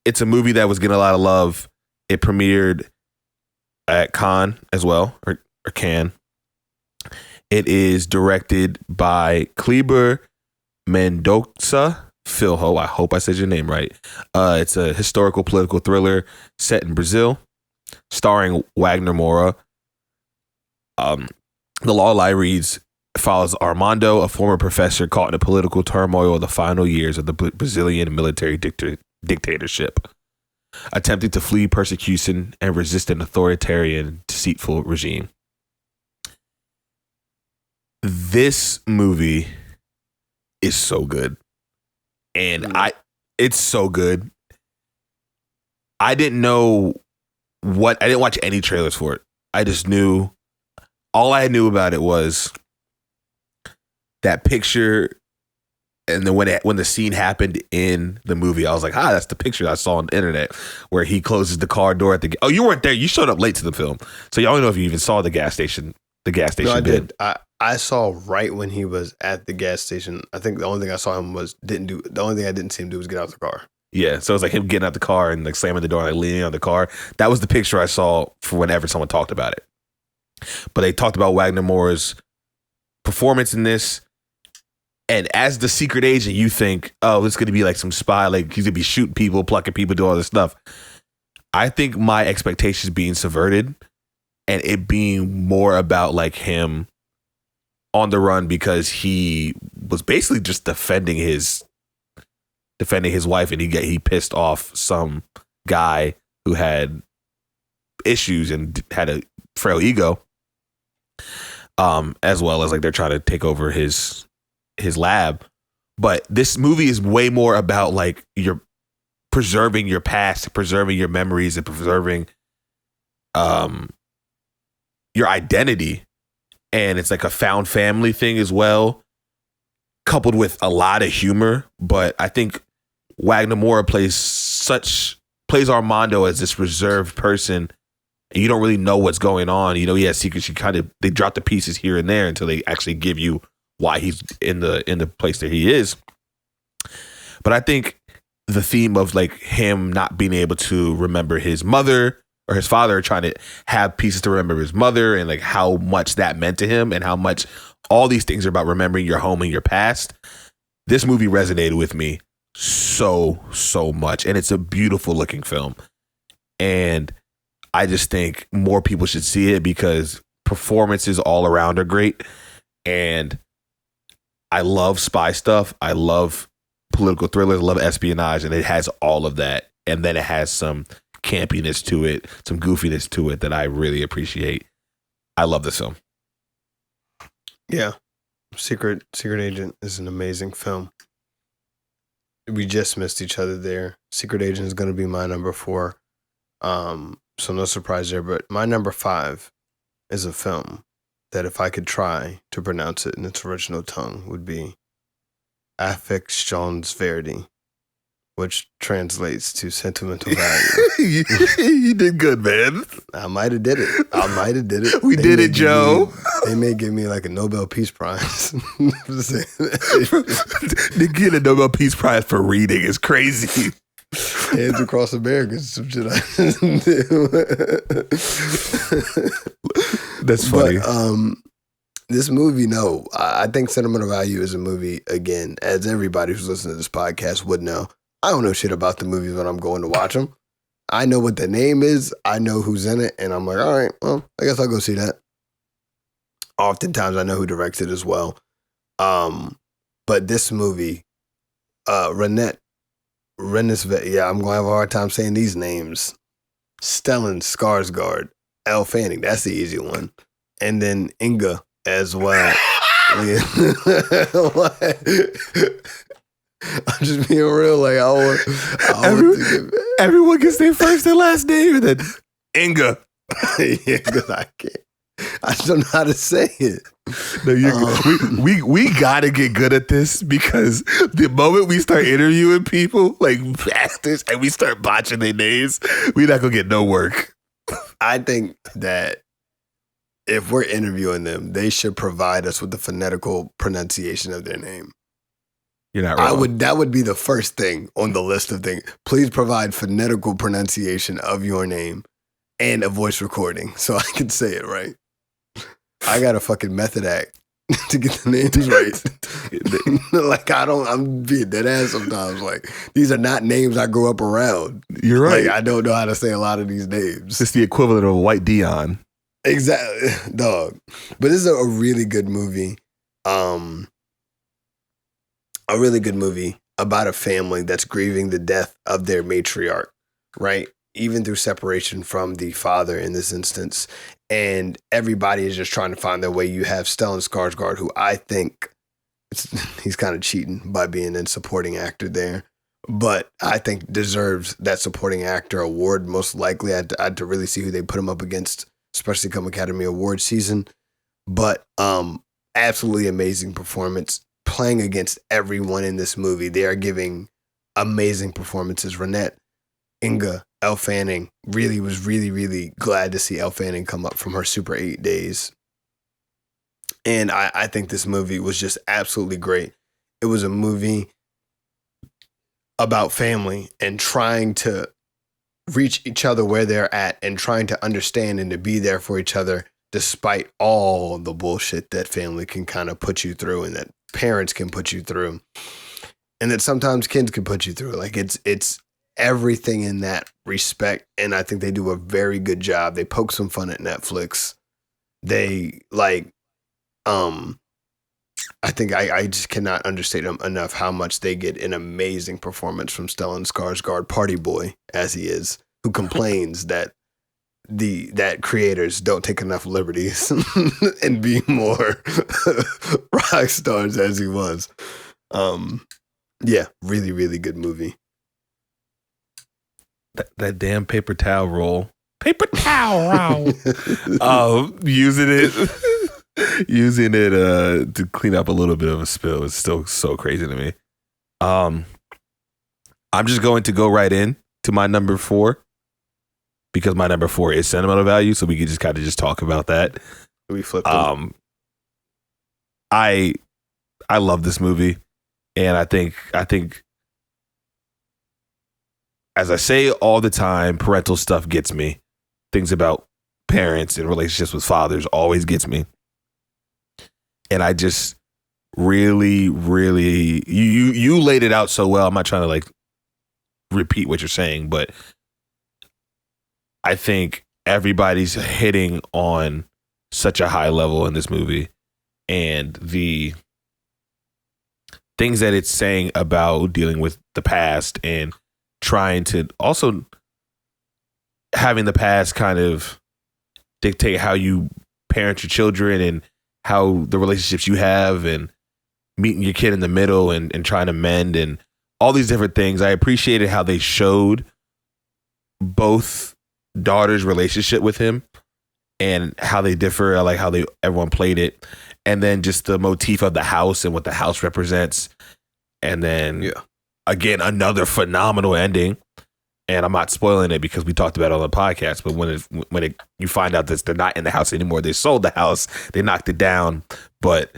It's a movie that was getting a lot of love. It premiered at Cannes as well, or Cannes. It is directed by Kleber Mendonça Filho. I hope I said your name right. It's a historical political thriller set in Brazil, starring Wagner Moura. The law lie reads, follows Armando, a former professor caught in the political turmoil of the final years of the Brazilian military dictatorship, attempting to flee persecution and resist an authoritarian, deceitful regime. This movie is so good. And it's so good. I didn't watch any trailers for it. I just knew, all I knew about it was that picture, and then when the scene happened in the movie, I was like, that's the picture I saw on the internet where he closes the car door at the... Oh, you weren't there. You showed up late to the film. So y'all don't know if you even saw the gas station. No, I did. I saw right when he was at the gas station. I think the only thing I saw him the only thing I didn't see him do was get out of the car. Yeah, so it was like him getting out the car and like slamming the door and like leaning on the car. That was the picture I saw for whenever someone talked about it. But they talked about Wagner Moura's performance in this. And as the secret agent, you think, oh, it's going to be like some spy, like he's going to be shooting people, plucking people, doing all this stuff. I think my expectations being subverted and it being more about like him on the run because he was basically just defending his wife, and he pissed off some guy who had issues and had a frail ego, as well as like they're trying to take over his lab. But this movie is way more about like you're preserving your past, preserving your memories, and preserving your identity. And it's like a found family thing as well, coupled with a lot of humor. But I think Wagner Moura plays Armando as this reserved person, and you don't really know what's going on. You know, he has secrets. They drop the pieces here and there until they actually give you why he's in the place that he is. But I think the theme of like him not being able to remember his mother or his father, trying to have pieces to remember his mother, and like how much that meant to him, and how much all these things are about remembering your home and your past. This movie resonated with me so much, and it's a beautiful looking film. And I just think more people should see it because performances all around are great. And I love spy stuff. I love political thrillers. I love espionage, and it has all of that. And then it has some campiness to it, some goofiness to it that I really appreciate. I love this film. Yeah. Secret Agent is an amazing film. We just missed each other there. Secret Agent is going to be my number 4. So no surprise there, but my number 5 is a film that if I could try to pronounce it in its original tongue would be Affectionswerty, which translates to sentimental value. You did good, man. I might have did it. We did it, Joe. They may give me like a Nobel Peace Prize. They get a Nobel Peace Prize for reading is crazy. Hands Across America is some shit I do. That's funny. But, this movie, no. I think Sentimental Value is a movie, again, as everybody who's listening to this podcast would know. I don't know shit about the movies when I'm going to watch them. I know what the name is. I know who's in it. And I'm like, all right, well, I guess I'll go see that. Oftentimes I know who directs it as well. But this movie, Renée, yeah, I'm going to have a hard time saying these names. Stellan Skarsgård, Elle Fanning, that's the easy one. And then Inga as well. I'm just being real. Like everyone gets their first and last name, and then Inga. Yeah, because I can't. I just don't know how to say it. No, we gotta get good at this, because the moment we start interviewing people like actors and we start botching their names, we're not gonna get no work. I think that if we're interviewing them, they should provide us with the phonetical pronunciation of their name. You're not wrong. That would be the first thing on the list of things. Please provide phonetical pronunciation of your name and a voice recording so I can say it right. I got a fucking method act to get the names right. Like, I'm being dead ass sometimes. Like, these are not names I grew up around. You're right. Like, I don't know how to say a lot of these names. It's the equivalent of a white Dion. Exactly, dog. But this is a really good movie. A really good movie about a family that's grieving the death of their matriarch, right? Even through separation from the father in this instance. And everybody is just trying to find their way. You have Stellan Skarsgård, who I think he's kind of cheating by being a supporting actor there, but I think deserves that supporting actor award. Most likely, I had to really see who they put him up against, especially come Academy Award season. But absolutely amazing performance, playing against everyone in this movie. They are giving amazing performances. Renée, Inga, Elle Fanning, really was really glad to see Elle Fanning come up from her Super 8 days. And I think this movie was just absolutely great. It was a movie about family and trying to reach each other where they're at and trying to understand and to be there for each other despite all the bullshit that family can kind of put you through and that parents can put you through and that sometimes kids can put you through. Like, it's everything in that respect, and I think they do a very good job. They poke some fun at Netflix. They I think I just cannot understate them enough how much they get an amazing performance from Stellan Skarsgård, party boy as he is, who complains that creators don't take enough liberties and be more rock stars as he was. Yeah, really good movie. That damn paper towel roll. Paper towel roll. Using it to clean up a little bit of a spill is still so crazy to me. I'm just going to go right in to my number 4, because my number 4 is sentimental value, so we can just kind of just talk about that. We flipped I love this movie, and I think as I say all the time, parental stuff gets me. Things about parents and relationships with fathers always gets me. And I just really, you laid it out so well. I'm not trying to like repeat what you're saying, but I think everybody's hitting on such a high level in this movie, and the things that it's saying about dealing with the past and trying to also having the past kind of dictate how you parent your children and how the relationships you have, and meeting your kid in the middle and trying to mend and all these different things. I appreciated how they showed both daughters' relationship with him and how they differ. I like how everyone played it. And then just the motif of the house and what the house represents. And then again, another phenomenal ending. And I'm not spoiling it because we talked about it on the podcast, but when you find out that they're not in the house anymore, they sold the house, they knocked it down, but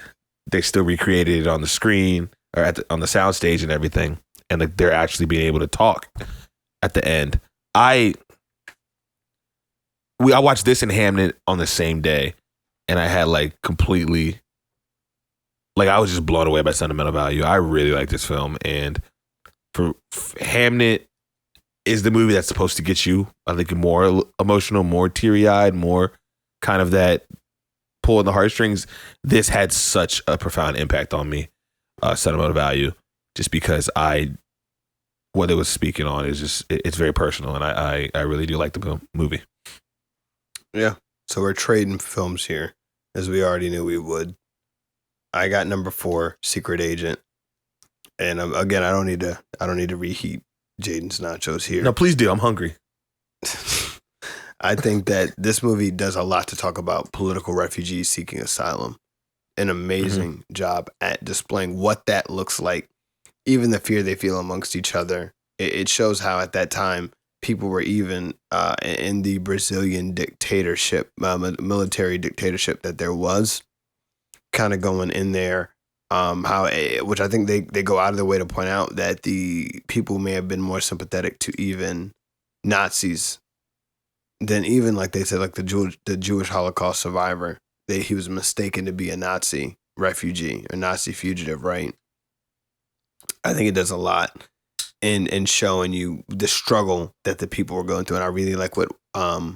they still recreated it on the screen or on the sound stage and everything. And they're actually being able to talk at the end. I watched this and Hamnet on the same day, and I had completely, I was just blown away by sentimental value. I really like this film, and for Hamnet is the movie that's supposed to get you, I think, more emotional, more teary-eyed, more kind of that pull in the heartstrings. This had such a profound impact on me, sentimental value, just because what it was speaking on is just, it's very personal, and I really do like the movie. Yeah. So we're trading films here, as we already knew we would. I got number 4, Secret Agent, and again, I don't need to reheat Jaden's nachos here. No, please do. I'm hungry. I think that this movie does a lot to talk about political refugees seeking asylum. An amazing job at displaying what that looks like, even the fear they feel amongst each other. It shows how at that time people were even in the Brazilian dictatorship, military dictatorship that there was, kind of going in there. Which I think they go out of their way to point out that the people may have been more sympathetic to even Nazis than even, like they said, like the Jewish Holocaust survivor. He was mistaken to be a Nazi refugee or Nazi fugitive, right? I think it does a lot in showing you the struggle that the people were going through, and I really like what I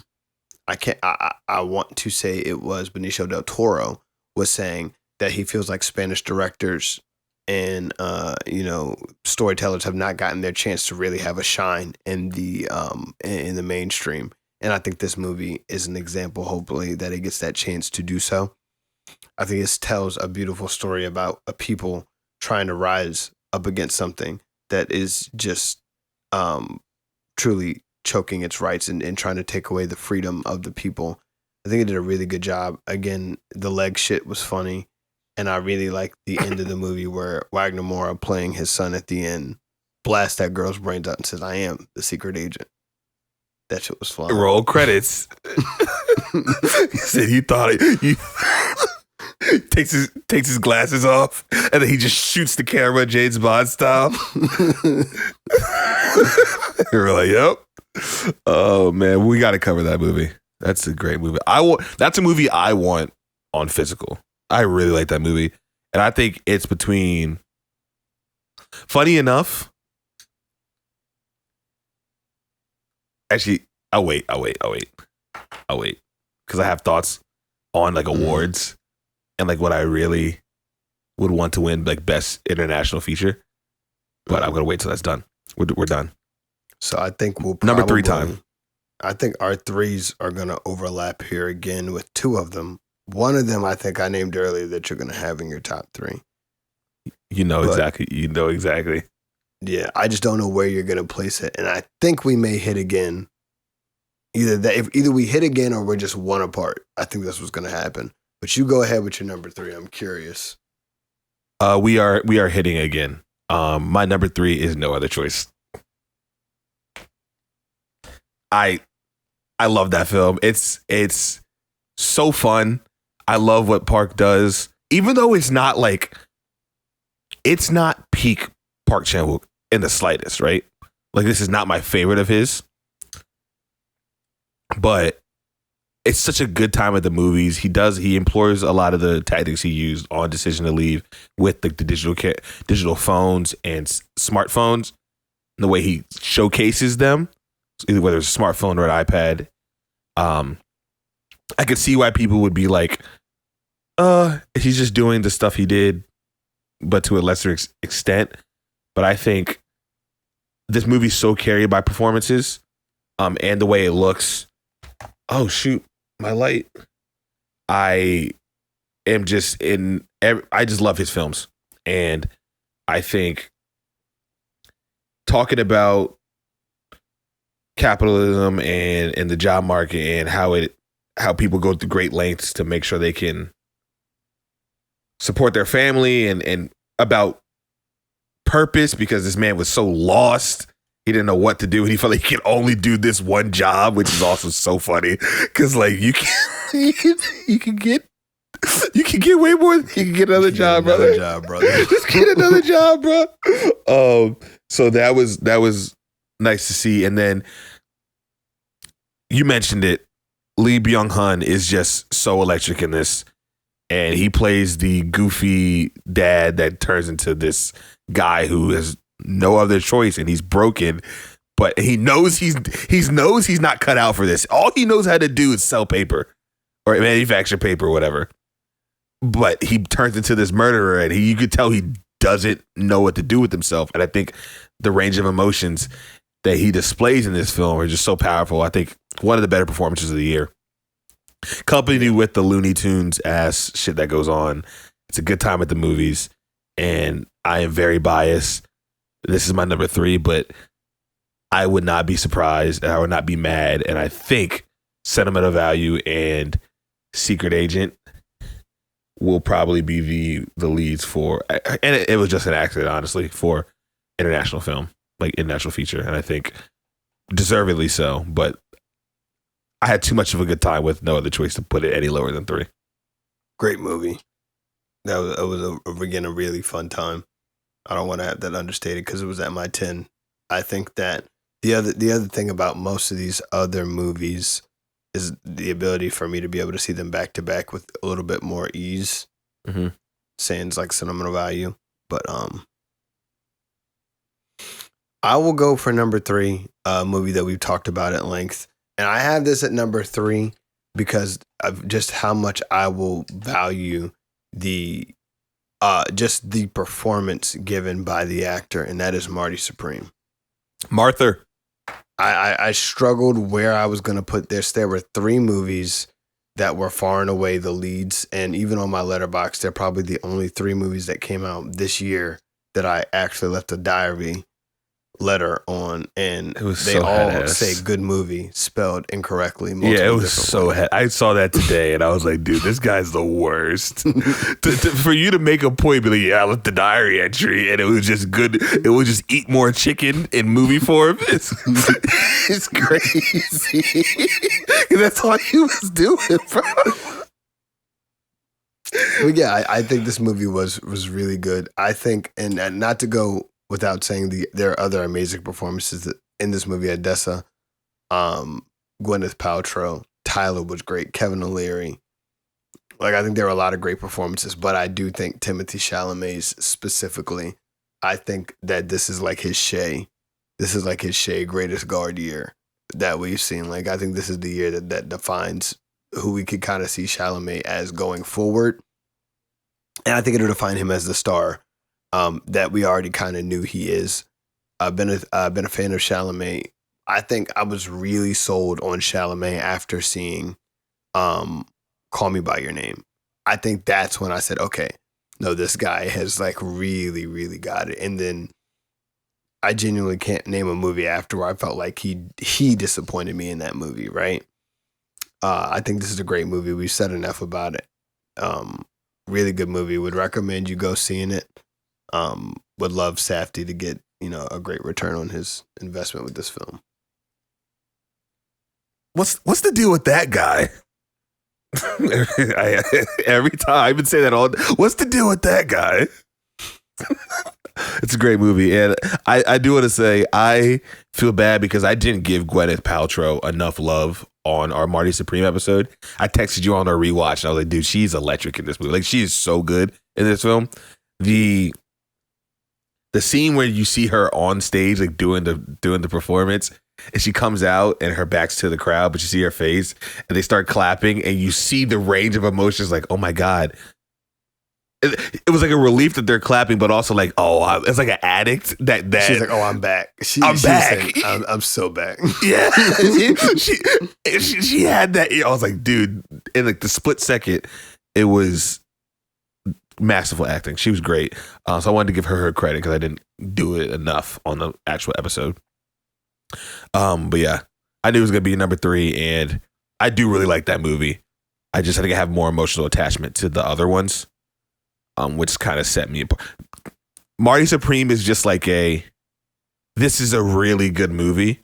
want to say it was Benicio del Toro was saying, that he feels like Spanish directors and storytellers have not gotten their chance to really have a shine in the mainstream. And I think this movie is an example, hopefully, that it gets that chance to do so. I think it tells a beautiful story about a people trying to rise up against something that is just truly choking its rights and trying to take away the freedom of the people. I think it did a really good job. Again, the leg shit was funny. And I really like the end of the movie where Wagner Moura, playing his son at the end, blasts that girl's brains out and says, "I am the secret agent." That shit was fun. Roll credits. He said he thought he takes his glasses off and then he just shoots the camera James Bond style. We're like, yep. Oh man, we got to cover that movie. That's a great movie. That's a movie I want on physical. I really like that movie. And I think it's between, funny enough, actually, I'll wait. Because I have thoughts on like awards and like what I really would want to win, like best international feature. But I'm going to wait till that's done. We're done. So I think we'll probably, number 3 time. I think our 3s are going to overlap here again with 2 of them. One of them I think I named earlier that you're going to have in your top 3. Exactly. You know exactly. Yeah, I just don't know where you're going to place it. And I think we may hit again. Either we hit again or we're just one apart. I think that's what's going to happen. But you go ahead with your number 3. I'm curious. We are hitting again. My number 3 is No Other Choice. I love that film. It's so fun. I love what Park does, even though it's not peak Park Chan-wook in the slightest, right? Like, this is not my favorite of his, but it's such a good time at the movies. He employs a lot of the tactics he used on Decision to Leave with the digital phones and smartphones, and the way he showcases them, either whether it's a smartphone or an iPad. I could see why people would be like, he's just doing the stuff he did, but to a lesser extent. But I think this movie's so carried by performances, and the way it looks. Oh, shoot, my light. I just love his films. And I think talking about capitalism and the job market and how people go through great lengths to make sure they can support their family and about purpose, because this man was so lost. He didn't know what to do. He felt like he could only do this one job, which is also so funny. Because like you can get way more. You can get another job, brother. Just get another job, bro. So that was nice to see. And then you mentioned it. Lee Byung-hun is just so electric in this. And he plays the goofy dad that turns into this guy who has no other choice, and he's broken, but he knows he's not cut out for this. All he knows how to do is sell paper or manufacture paper or whatever. But he turns into this murderer, and you could tell he doesn't know what to do with himself. And I think the range of emotions that he displays in this film are just so powerful. I think one of the better performances of the year. Company with the Looney Tunes ass shit that goes on. It's a good time at the movies, and I am very biased. This is my number 3, but I would not be surprised and I would not be mad. And I think Sentimental Value and Secret Agent will probably be the leads for, and it was just an accident, honestly, for international film, like international feature. And I think deservedly so, but I had too much of a good time with no other choice to put it any lower than 3. Great movie. That was again a really fun time. I don't want to have that understated because it was at my 10. I think that the other thing about most of these other movies is the ability for me to be able to see them back to back with a little bit more ease. Mm-hmm. Sans like Sentimental Value, but I will go for number 3, a movie that we've talked about at length, and I have this at number 3 because of just how much I will value the just the performance given by the actor, and that is Marty Supreme. Martha. I struggled where I was going to put this. There were 3 movies that were far and away the leads, and even on my Letterboxd, they're probably the only 3 movies that came out this year that I actually left a diary letter on, and they all say good movie spelled incorrectly. Yeah, it was so I saw that today and I was like, dude, this guy's the worst. For you to make a point, be like, yeah, I left the diary entry and it was just good. It was just eat more chicken in movie form. It's crazy. That's all he was doing, bro. But yeah, I think this movie was really good. I think, and not to go without saying there are other amazing performances in this movie. Odessa, Gwyneth Paltrow, Tyler was great, Kevin O'Leary. Like, I think there were a lot of great performances, but I do think Timothée Chalamet specifically, I think that this is like his Shea. This is like his Shea greatest guard year that we've seen. Like, I think this is the year that defines who we could kind of see Chalamet as going forward. And I think it'll define him as the star that we already kind of knew he is. I've been a fan of Chalamet. I think I was really sold on Chalamet after seeing Call Me By Your Name. I think that's when I said, okay, no, this guy has like really, really got it. And then I genuinely can't name a movie after where I felt like he disappointed me in that movie, right? I think this is a great movie. We've said enough about it. Really good movie. Would recommend you go seeing it. Would love Safdie to get, a great return on his investment with this film. What's the deal with that guy? Every time I've been saying that all. What's the deal with that guy? It's a great movie, and I do want to say I feel bad because I didn't give Gwyneth Paltrow enough love on our Marty Supreme episode. I texted you on our rewatch, and I was like, dude, she's electric in this movie. Like, she is so good in this film. The scene where you see her on stage, like doing the performance, and she comes out and her back's to the crowd, but you see her face, and they start clapping, and you see the range of emotions. Like, oh my god. It was like a relief that they're clapping, but also like, oh, it's like an addict that she's like, oh, I'm back. I'm back. Saying, I'm so back. Yeah, she had that. I was like, dude, in like the split second, it was masterful acting. She was great. So I wanted to give her credit because I didn't do it enough on the actual episode. But yeah, I knew it was gonna be number 3, and I do really like that movie. I think I have more emotional attachment to the other ones. Which kind of set me apart. Marty Supreme is just like this is a really good movie.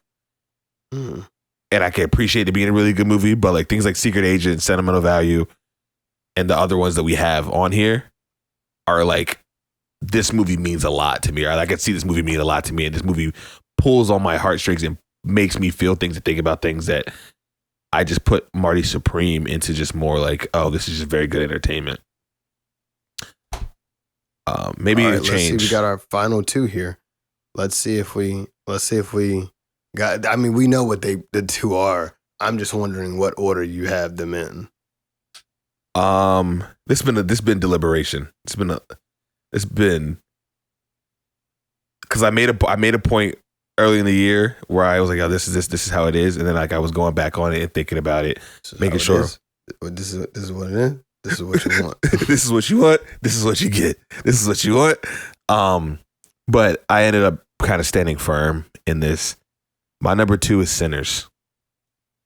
And I can appreciate it being a really good movie, but like things like Secret Agent, Sentimental Value, and the other ones that we have on here are like, this movie means a lot to me. Or I can see this movie mean a lot to me, and this movie pulls on my heartstrings and makes me feel things and think about things that I just put Marty Supreme into just more like, oh, this is just very good entertainment. Maybe a change. Let's see, we got our final 2 here. Let's see if we God, I mean, we know what the two are. I'm just wondering what order you have them in. This been deliberation. It's been because I made a point early in the year where I was like, oh, this is how it is, and then like I was going back on it and thinking about it, making sure this is what it is. This is what you want. This is what you want. This is what you get. This is what you want. But I ended up kind of standing firm in this. My number 2 is Sinners.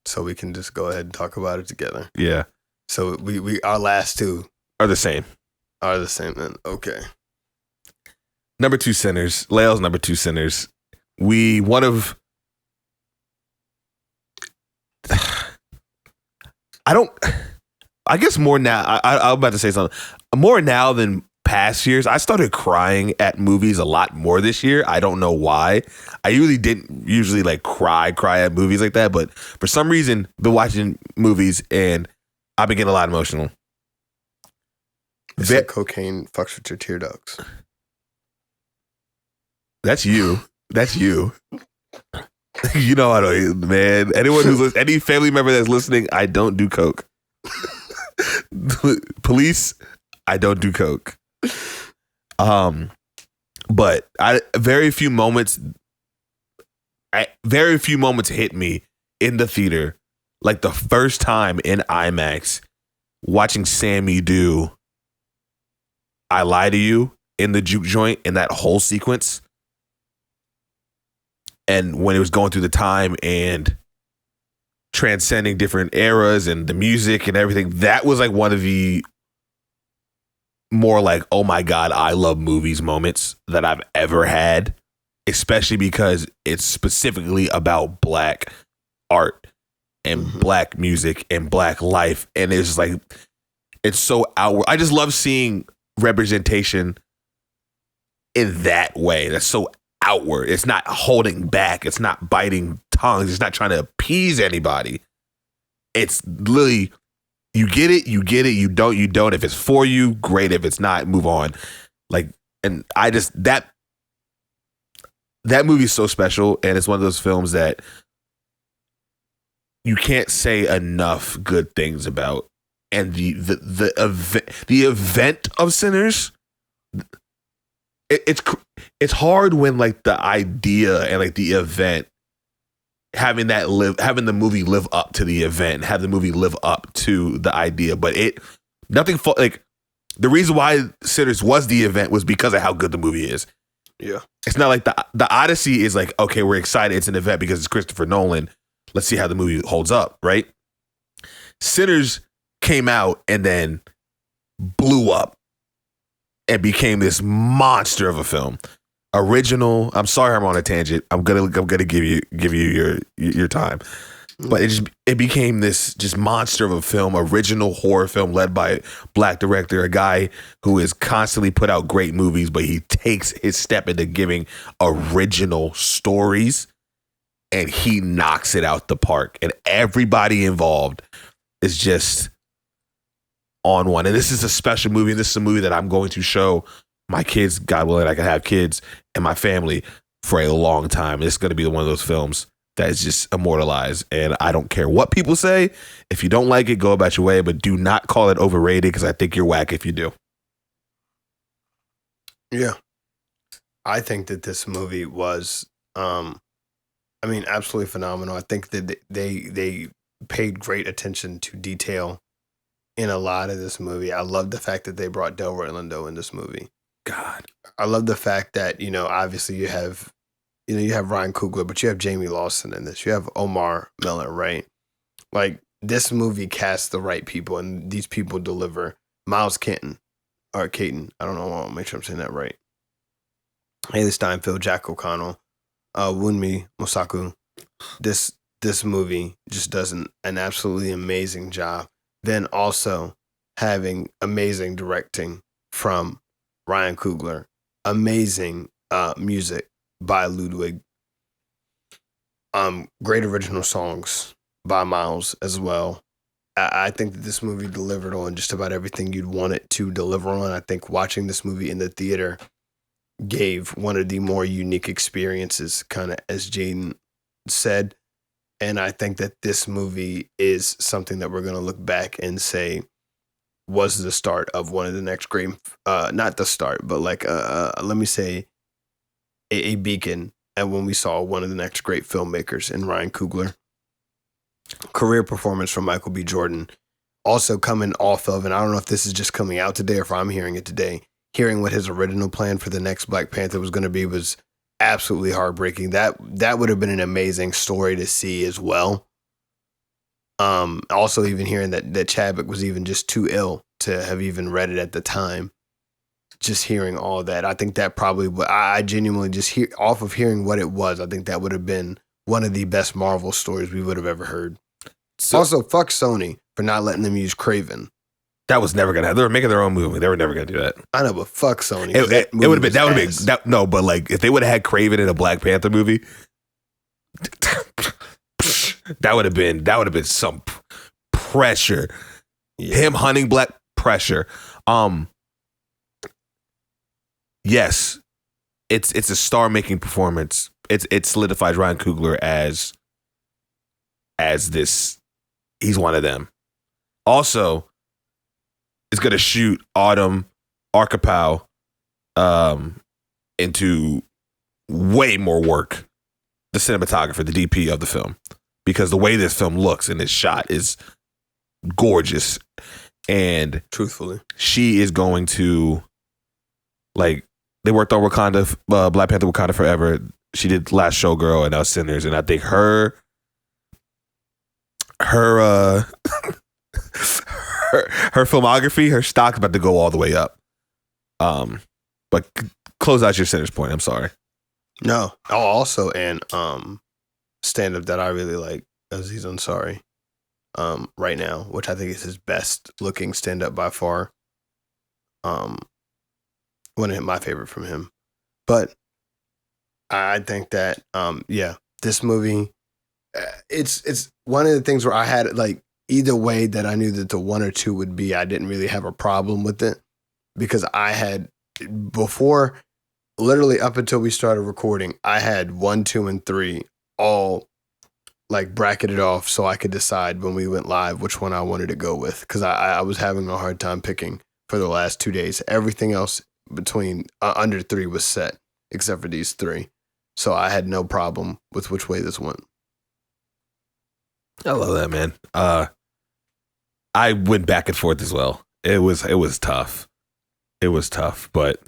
So we can just go ahead and talk about it together. Yeah. So we our last 2 are the same. Are the same then. Okay. Number 2, Sinners. Lael's number 2, Sinners. I guess more now. I'm about to say something. More now than past years. I started crying at movies a lot more this year. I don't know why. I didn't like cry at movies like that, but for some reason, been watching movies and I've been getting a lot emotional. Cocaine fucks with your tear ducts. That's you. That's you. You know I don't, man. Any family member that's listening, I don't do coke. Police, I don't do coke. But very few moments hit me in the theater. Like the first time in IMAX watching Sammy do I Lie to You in the juke joint in that whole sequence. And when it was going through the time and transcending different eras and the music and everything, that was like one of the more like, oh my God, I love movies moments that I've ever had, especially because it's specifically about Black art and Black music and Black life. And it's like, it's so outward. I just love seeing representation in that way. That's so outward. It's not holding back. It's not biting tongues. It's not trying to appease anybody. It's literally, you get it. You don't. If it's for you, great. If it's not, move on. Like, and I just, that movie is so special. And it's one of those films that you can't say enough good things about. And the event of Sinners, it's hard when like the idea and like the event having the movie live up to the event, have the movie live up to the idea, but the reason why Sinners was the event was because of how good the movie is. Yeah, it's not like the Odyssey is like, okay, we're excited, it's an event because it's Christopher Nolan, let's see how the movie holds up, right? Sinners came out and then blew up and became this monster of a film. Original. I'm sorry I'm on a tangent. I'm gonna give you your time. But it became this just monster of a film, original horror film led by a Black director, a guy who is constantly put out great movies, but he takes his step into giving original stories and he knocks it out the park. And everybody involved is just on one. And this is a special movie. And this is a movie that I'm going to show my kids, God willing, I can have kids and my family for a long time. It's going to be one of those films that is just immortalized. And I don't care what people say. If you don't like it, go about your way, but do not call it overrated because I think you're whack if you do. Yeah. I think that this movie was, absolutely phenomenal. I think that they paid great attention to detail in a lot of this movie. I love the fact that they brought Delroy Lindo in this movie. God. I love the fact that, obviously you have Ryan Coogler, but you have Jamie Lawson in this. You have Omar Miller, right? Like, this movie casts the right people, and these people deliver. Miles Caton, I don't know, I'll make sure I'm saying that right. Haley Steinfeld, Jack O'Connell, Wunmi Mosaku. This movie just does an absolutely amazing job. Then also having amazing directing from Ryan Coogler, amazing music by Ludwig, great original songs by Miles as well. I think that this movie delivered on just about everything you'd want it to deliver on. I think watching this movie in the theater gave one of the more unique experiences, kind of as Jaden said. And I think that this movie is something that we're going to look back and say was the start of one of the next great, not the start, but like, let me say a beacon. And when we saw one of the next great filmmakers in Ryan Coogler. Career performance from Michael B. Jordan. Also coming off of, and I don't know if this is just coming out today or if I'm hearing it today, hearing what his original plan for the next Black Panther was going to be was absolutely heartbreaking. That would have been an amazing story to see as well. Also even hearing that Chadwick was even just too ill to have even read it at the time. Just hearing all that, I think that probably, I genuinely just off of hearing what it was, I think that would have been one of the best Marvel stories we would have ever heard. So, also, fuck Sony for not letting them use Kraven. That was never gonna happen. They were making their own movie. They were never gonna do that. I know, but fuck Sony. It would have been no, but like if they would have had Kraven in a Black Panther movie, that would have been some pressure. Yeah. Him hunting black pressure. Yes, it's a star making performance. It solidifies Ryan Coogler as this. He's one of them. Also, it's gonna shoot Autumn Arkapow into way more work. The cinematographer, the DP of the film, because the way this film looks and is shot is gorgeous. And truthfully, she is going to, like, they worked on Wakanda, Black Panther Wakanda Forever. She did Last Showgirl and now Sinners. And I think her filmography, her stock's about to go all the way up. But close out your Sinners point. I'm sorry. No. Oh, also, and stand-up that I really like, Aziz Ansari, right now, which I think is his best looking stand-up by far. One of my favorite from him. But I think that, this movie, it's one of the things where I had, like, either way that I knew that the 1 or 2 would be, I didn't really have a problem with it, because I had, before, literally up until we started recording, I had 1, 2, and 3 all, like, bracketed off so I could decide when we went live which one I wanted to go with, because I was having a hard time picking for the last 2 days. Everything else between under 3 was set, except for these 3. So I had no problem with which way this went. I love that, man. I went back and forth as well. It was tough. It was tough, but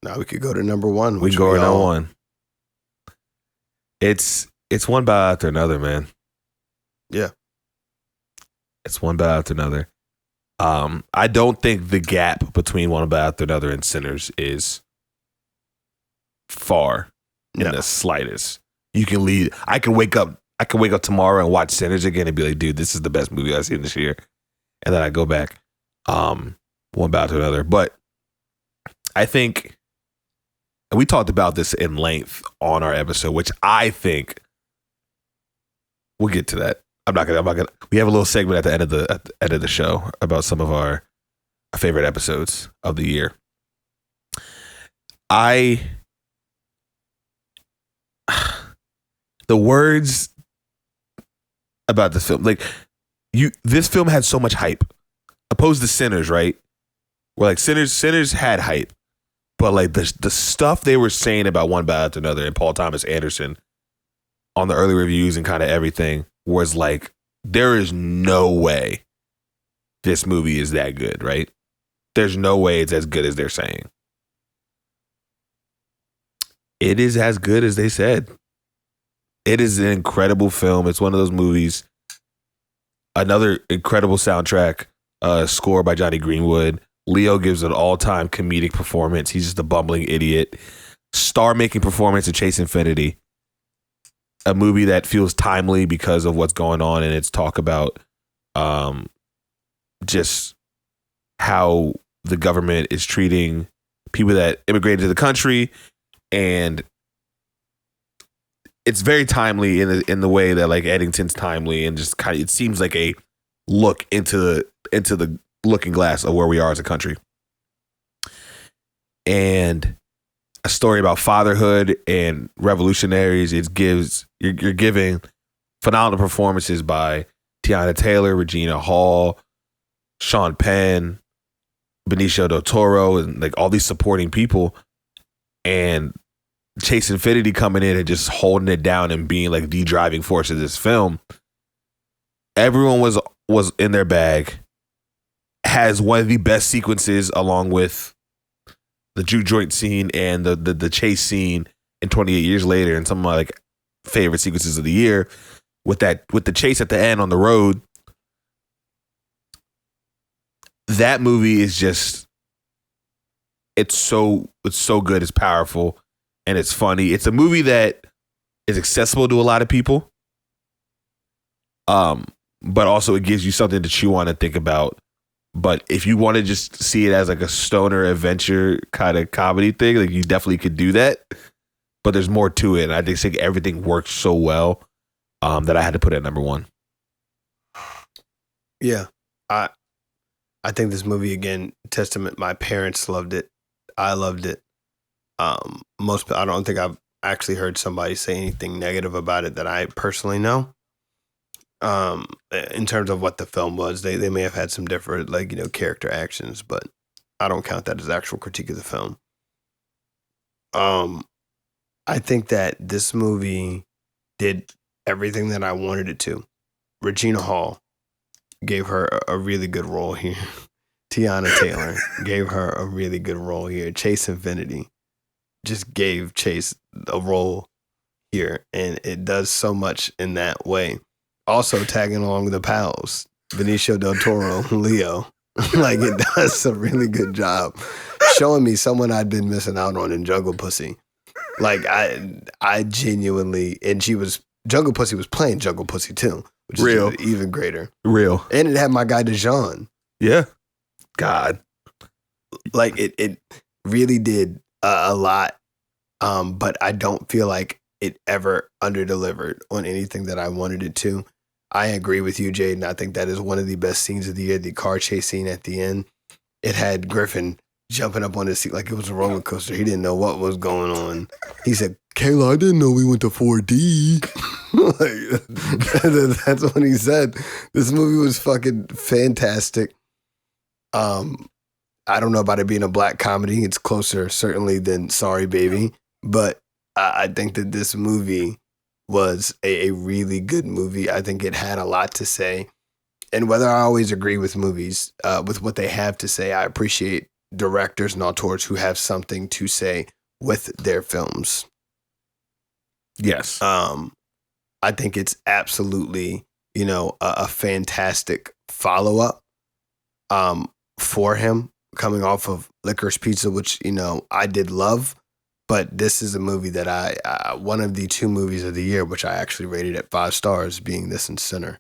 now we could go to number 1. We go to number 1. It's one battle after another, man. Yeah. It's one battle after another. I don't think the gap between one battle after another and Sinners is far in the slightest. You can lead. I can wake up tomorrow and watch Sinners again and be like, dude, this is the best movie I've seen this year. And then I go back, one battle to another. But I think, and we talked about this in length on our episode, which I think we'll get to that. I'm not gonna. We have a little segment at the end of the show about some of our favorite episodes of the year. The words about this film, like this film had so much hype, opposed to Sinners, right? Where like Sinners had hype, but like the stuff they were saying about one battle after another, and Paul Thomas Anderson on the early reviews and kind of everything was like, there is no way this movie is that good, right? There's no way it's as good as they're saying. It is as good as they said. It is an incredible film. It's one of those movies. Another incredible soundtrack, score by Johnny Greenwood. Leo gives an all-time comedic performance. He's just a bumbling idiot. Star-making performance of Chase Infinity. A movie that feels timely because of what's going on in its talk about just how the government is treating people that immigrated to the country, and it's very timely in the way that like Eddington's timely, and just kind of, it seems like a look into the looking glass of where we are as a country. And a story about fatherhood and revolutionaries. You're giving phenomenal performances by Tiana Taylor, Regina Hall, Sean Penn, Benicio del Toro, and like all these supporting people, and Chase Infinity coming in and just holding it down and being like the driving force of this film. Everyone was in their bag. Has one of the best sequences, along with the juke joint scene and the chase scene in 28 Years Later, and some of my like favorite sequences of the year. With the chase at the end on the road, that movie is just it's so good. It's powerful and it's funny. It's a movie that is accessible to a lot of people, but also it gives you something to chew on and think about. But if you want to just see it as like a stoner adventure kind of comedy thing, like you definitely could do that. But there's more to it, and I think everything works so well that I had to put it at number one. Yeah, I think this movie, again, testament. My parents loved it. I loved it. I don't think I've actually heard somebody say anything negative about it that I personally know. In terms of what the film was, they may have had some different, like, character actions, but I don't count that as actual critique of the film. I think that this movie did everything that I wanted it to. Regina Hall gave her a really good role here. Tiana Taylor gave her a really good role here. Chase Infinity just gave Chase a role here, and it does so much in that way. Also tagging along the pals, Benicio del Toro, Leo. Like, it does a really good job showing me someone I'd been missing out on in Jungle Pussy. Like, I genuinely, and Jungle Pussy was playing Jungle Pussy too, which is even greater. Real. And it had my guy Dejan. Yeah. God. Like, it really did a lot, but I don't feel like it ever underdelivered on anything that I wanted it to. I agree with you, Jaden. I think that is one of the best scenes of the year, the car chase scene at the end. It had Griffin jumping up on his seat like it was a roller coaster. He didn't know what was going on. He said, "Kayla, I didn't know we went to 4D." Like, that's what he said. This movie was fucking fantastic. I don't know about it being a black comedy. It's closer, certainly, than Sorry Baby. But I think that this movie was a really good movie. I think it had a lot to say. And whether I always agree with movies, with what they have to say, I appreciate directors and auteurs who have something to say with their films. Yes. I think it's absolutely, a fantastic follow-up for him coming off of Licorice Pizza, which, I did love. But this is a movie that one of the two movies of the year, which I actually rated at 5 stars, being this and Sinners.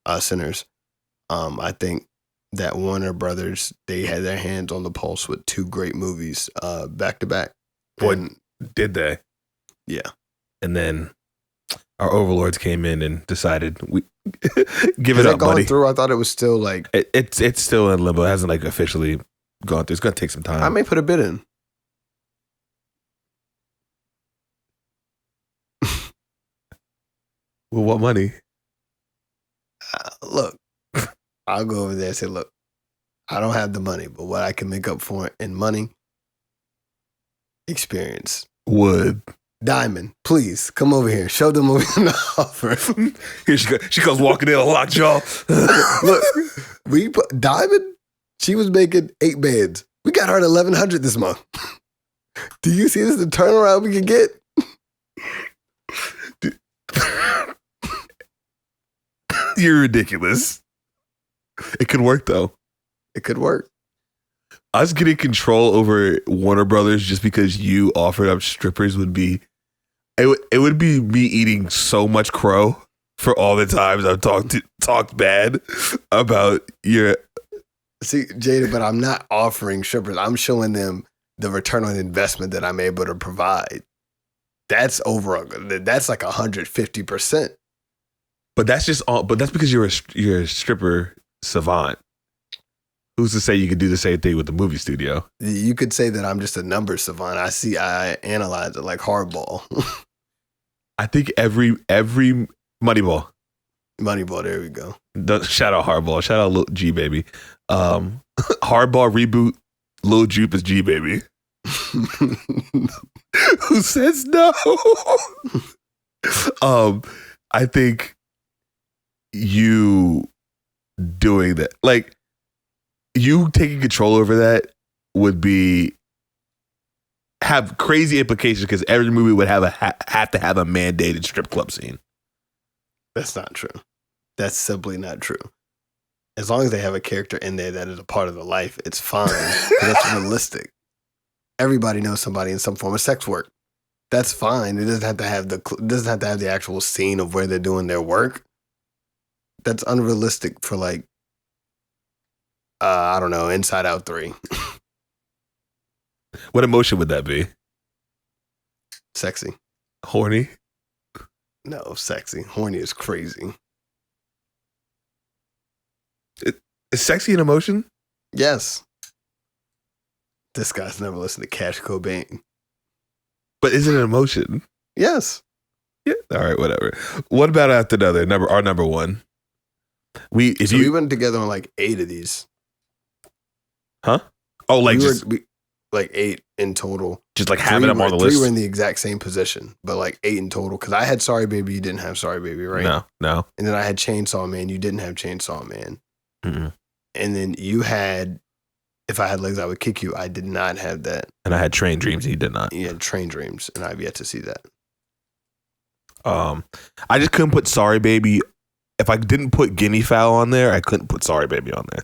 I think that Warner Brothers, they had their hands on the pulse with two great movies back to back. Boy, did they? Yeah. And then our overlords came in and decided we give it up, buddy. Through, I thought it was still like it's still in limbo. It hasn't like officially gone through. It's gonna take some time. I may put a bid in. Well, what money? Look, I'll go over there and say, look, I don't have the money, but what I can make up for in money, experience. Would. Diamond, please come over here. Show them what we can offer. Here she comes walking in a lockjaw. Look, Diamond, she was making 8 bands. We got her at 1,100 this month. Do you see this is the turnaround we can get? You're ridiculous. It could work though. It could work. Us getting control over Warner Brothers just because you offered up strippers would be it would be me eating so much crow for all the times I've talked bad about your. See, Jada, but I'm not offering strippers. I'm showing them the return on investment that I'm able to provide. That's that's like 150%. But that's just all. But that's because you're a stripper savant. Who's to say you could do the same thing with the movie studio? You could say that I'm just a numbers savant. I analyze it like hardball. I think every Moneyball. Moneyball, there we go. Shout out Hardball. Shout out Lil G Baby. Hardball reboot. Lil Jupe is G Baby. Who says no? I think you doing that, like you taking control over that, would have crazy implications because every movie would have to have a mandated strip club scene. That's not true. That's simply not true. As long as they have a character in there that is a part of the life, it's fine. That's realistic. Everybody knows somebody in some form of sex work. That's fine. It doesn't have to have the actual scene of where they're doing their work. That's unrealistic for like, I don't know, Inside Out 3. What emotion would that be? Sexy. Horny? No, sexy. Horny is crazy. Is sexy an emotion? Yes. This guy's never listened to Cash Cobain. But is it an emotion? Yes. Yeah. All right, whatever. What about after another? Our number one. We went together on like 8 of these. Huh? Oh, like like 8 in total. Just like having them on the list. 3 were in the exact same position, but like 8 in total. Because I had Sorry Baby, you didn't have Sorry Baby, right? No. And then I had Chainsaw Man, you didn't have Chainsaw Man. Mm-mm. And then you had If I Had Legs, I Would Kick You. I did not have that. And I had Train Dreams, and you did not. You had Train Dreams, and I've yet to see that. I just couldn't put Sorry Baby. If I didn't put Guinea Fowl on there, I couldn't put Sorry Baby on there.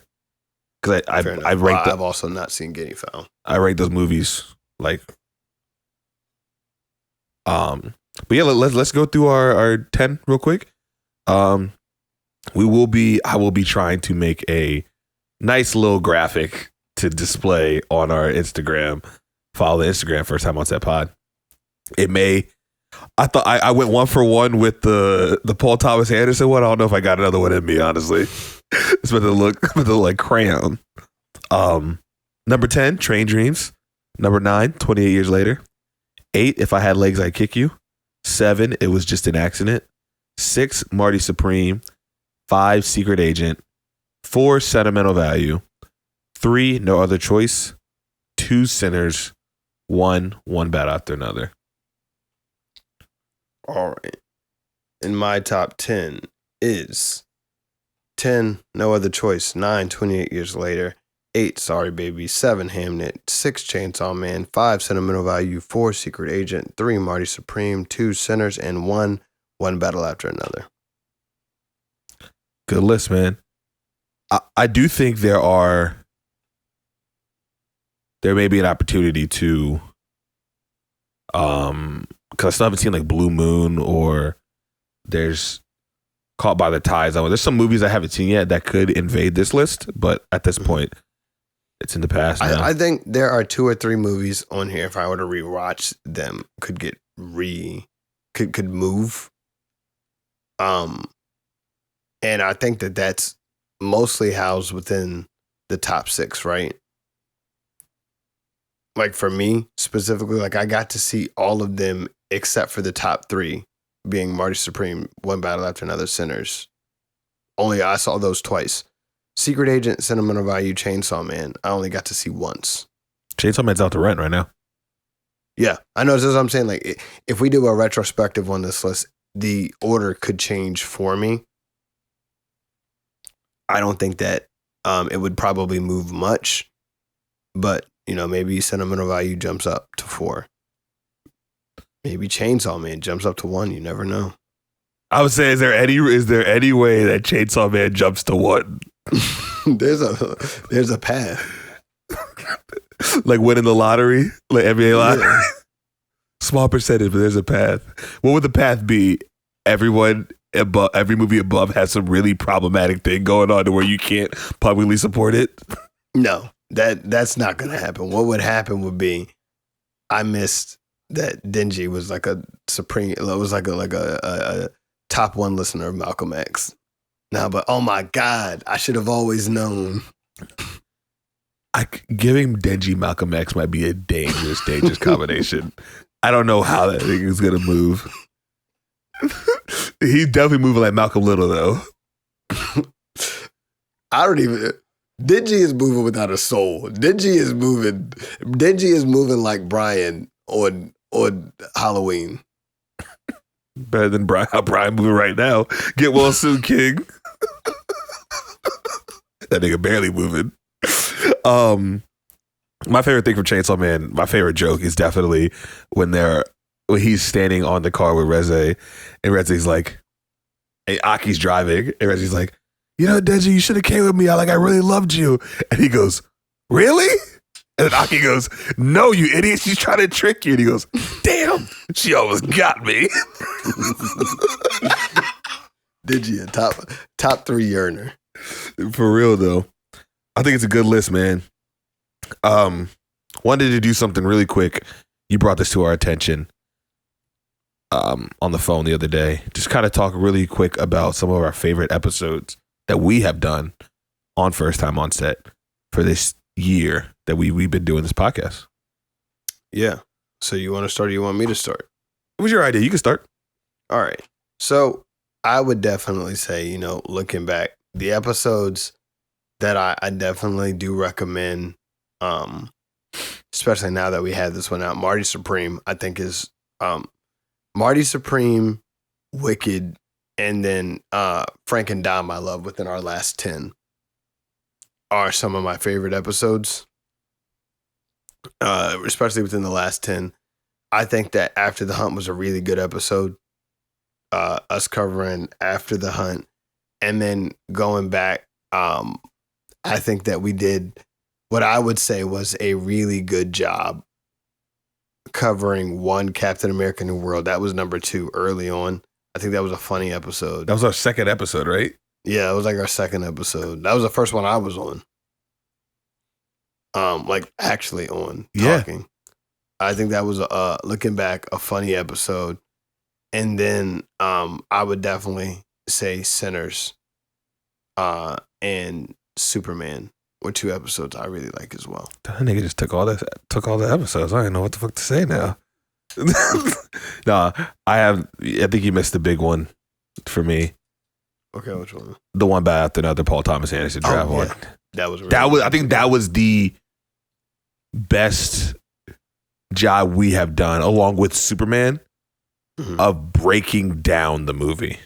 Because I've also not seen Guinea Fowl. I rate those movies like, but yeah, let's go through our 10 real quick. I will be trying to make a nice little graphic to display on our Instagram. Follow the Instagram First Time on Set Pod. I thought I went 1 for 1 with the Paul Thomas Anderson one. I don't know if I got another one in me, honestly. It's with the look like crayon. Number 10, Train Dreams. Number 9, 28 Years Later. 8, If I Had Legs, I'd Kick You. 7, It Was Just an Accident. 6, Marty Supreme. 5, Secret Agent. 4, Sentimental Value. 3, No Other Choice. 2, Sinners. 1, One Bad After Another. All right. In my top 10 is 10, No Other Choice. 9, 28 Years Later. 8, Sorry Baby. 7, Hamnet. 6, Chainsaw Man. 5, Sentimental Value. 4, Secret Agent. 3, Marty Supreme. 2, Sinners. And 1, One Battle After Another. Good list, man. I do think there may be an opportunity to, because I still haven't seen like Blue Moon, or there's Caught by the Tides. There's some movies I haven't seen yet that could invade this list, but at this point, it's in the past now. I think there are 2 or 3 movies on here, if I were to rewatch them, could move. And I think that's mostly housed within the top 6, right? Like for me specifically, like I got to see all of them except for the top 3, being Marty Supreme, One Battle After Another, Sinners. Only I saw those twice. Secret Agent, Sentimental Value, Chainsaw Man, I only got to see once. Chainsaw Man's out to rent right now. Yeah, I know. That's what I'm saying. Like, if we do a retrospective on this list, the order could change for me. I don't think that it would probably move much, but maybe Sentimental Value jumps up to 4. Maybe Chainsaw Man jumps up to 1. You never know. I would say, is there any way that Chainsaw Man jumps to 1? There's a path. Like winning the lottery, like NBA lottery. Yeah. Small percentage, but there's a path. What would the path be? Every movie above has some really problematic thing going on to where you can't publicly support it. No, that's not going to happen. What would happen would be, I missed that Dingy was like a supreme. It was like a top 1 listener of Malcolm X. Now, but oh my God, I should have always known. Giving Denji Malcolm X might be a dangerous combination. I don't know how that thing is gonna move. He's definitely moving like Malcolm Little though. Denji is moving without a soul. Denji is moving like Brian on Halloween. Better than how Brian moving right now. Get well soon, King. That nigga barely moving. My favorite thing from Chainsaw Man, my favorite joke is definitely when he's standing on the car with Reze, and Reze's like, hey, Aki's driving, and Reze's like, you know, Denji, you should have came with me. I really loved you. And he goes, really? And then Aki goes, no, you idiot. She's trying to trick you. And he goes, damn, she almost got me. Denji, a top 3 yearner. For real, though. I think it's a good list, man. Wanted to do something really quick. You brought this to our attention on the phone the other day. Just kind of talk really quick about some of our favorite episodes that we have done on First Time on Set for this year that we've been doing this podcast. Yeah. So you want to start or you want me to start? What was your idea? You can start. All right. So I would definitely say, looking back, the episodes that I definitely do recommend, especially now that we had this one out, Marty Supreme, I think is Marty Supreme, Wicked, and then Frank and Dom, I love, within our last 10 are some of my favorite episodes, especially within the last 10. I think that After the Hunt was a really good episode, us covering After the Hunt. And then going back, I think that we did what I would say was a really good job covering one Captain America New World. That was number 2 early on. I think that was a funny episode. That was our second episode, right? Yeah, it was like our second episode. That was the first one I was on. Actually on talking. Yeah. I think that was looking back a funny episode. And then I would definitely say Sinners and Superman were 2 episodes I really like as well. That nigga just took all the episodes. I don't know what the fuck to say now. Nah, I think you missed the big one for me. Okay, which one? The one by after another Paul Thomas Anderson draft one. That was I think that was the best job we have done, along with Superman, of breaking down the movie.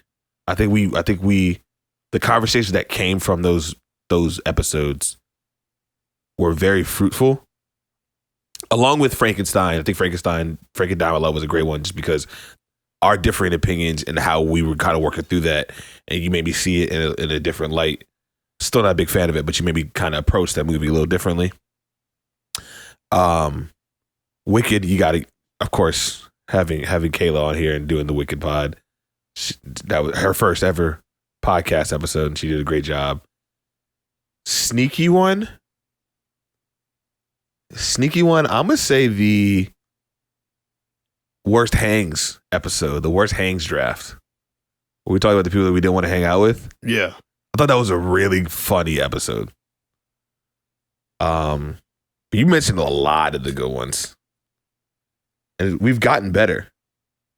I think the conversations that came from those episodes were very fruitful. Along with Frankenstein, I think Frank and Dom I Love was a great one, just because our differing opinions and how we were kind of working through that, and you made me see it in a different light. Still not a big fan of it, but you made me kind of approach that movie a little differently. Wicked, you got to, of course, having Kayla on here and doing the Wicked pod. That was her first ever podcast episode, and she did a great job. Sneaky one, I'm going to say the Worst Hangs episode, the Worst Hangs draft. Where we talked about the people that we didn't want to hang out with. Yeah. I thought that was a really funny episode. You mentioned a lot of the good ones. And we've gotten better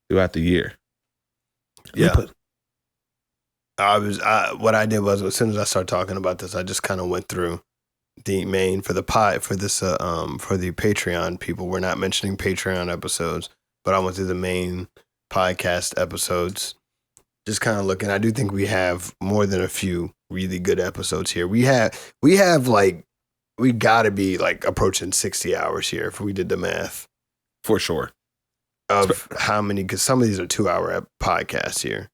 throughout the year. Yeah. What I did was, as soon as I started talking about this, I just kind of went through the main for the Patreon people. We're not mentioning Patreon episodes, but I went through the main podcast episodes, just kind of looking. I do think we have more than a few really good episodes here. We have we got to be like approaching 60 hours here if we did the math. For sure. Of how many, because some of these are 2-hour podcasts here.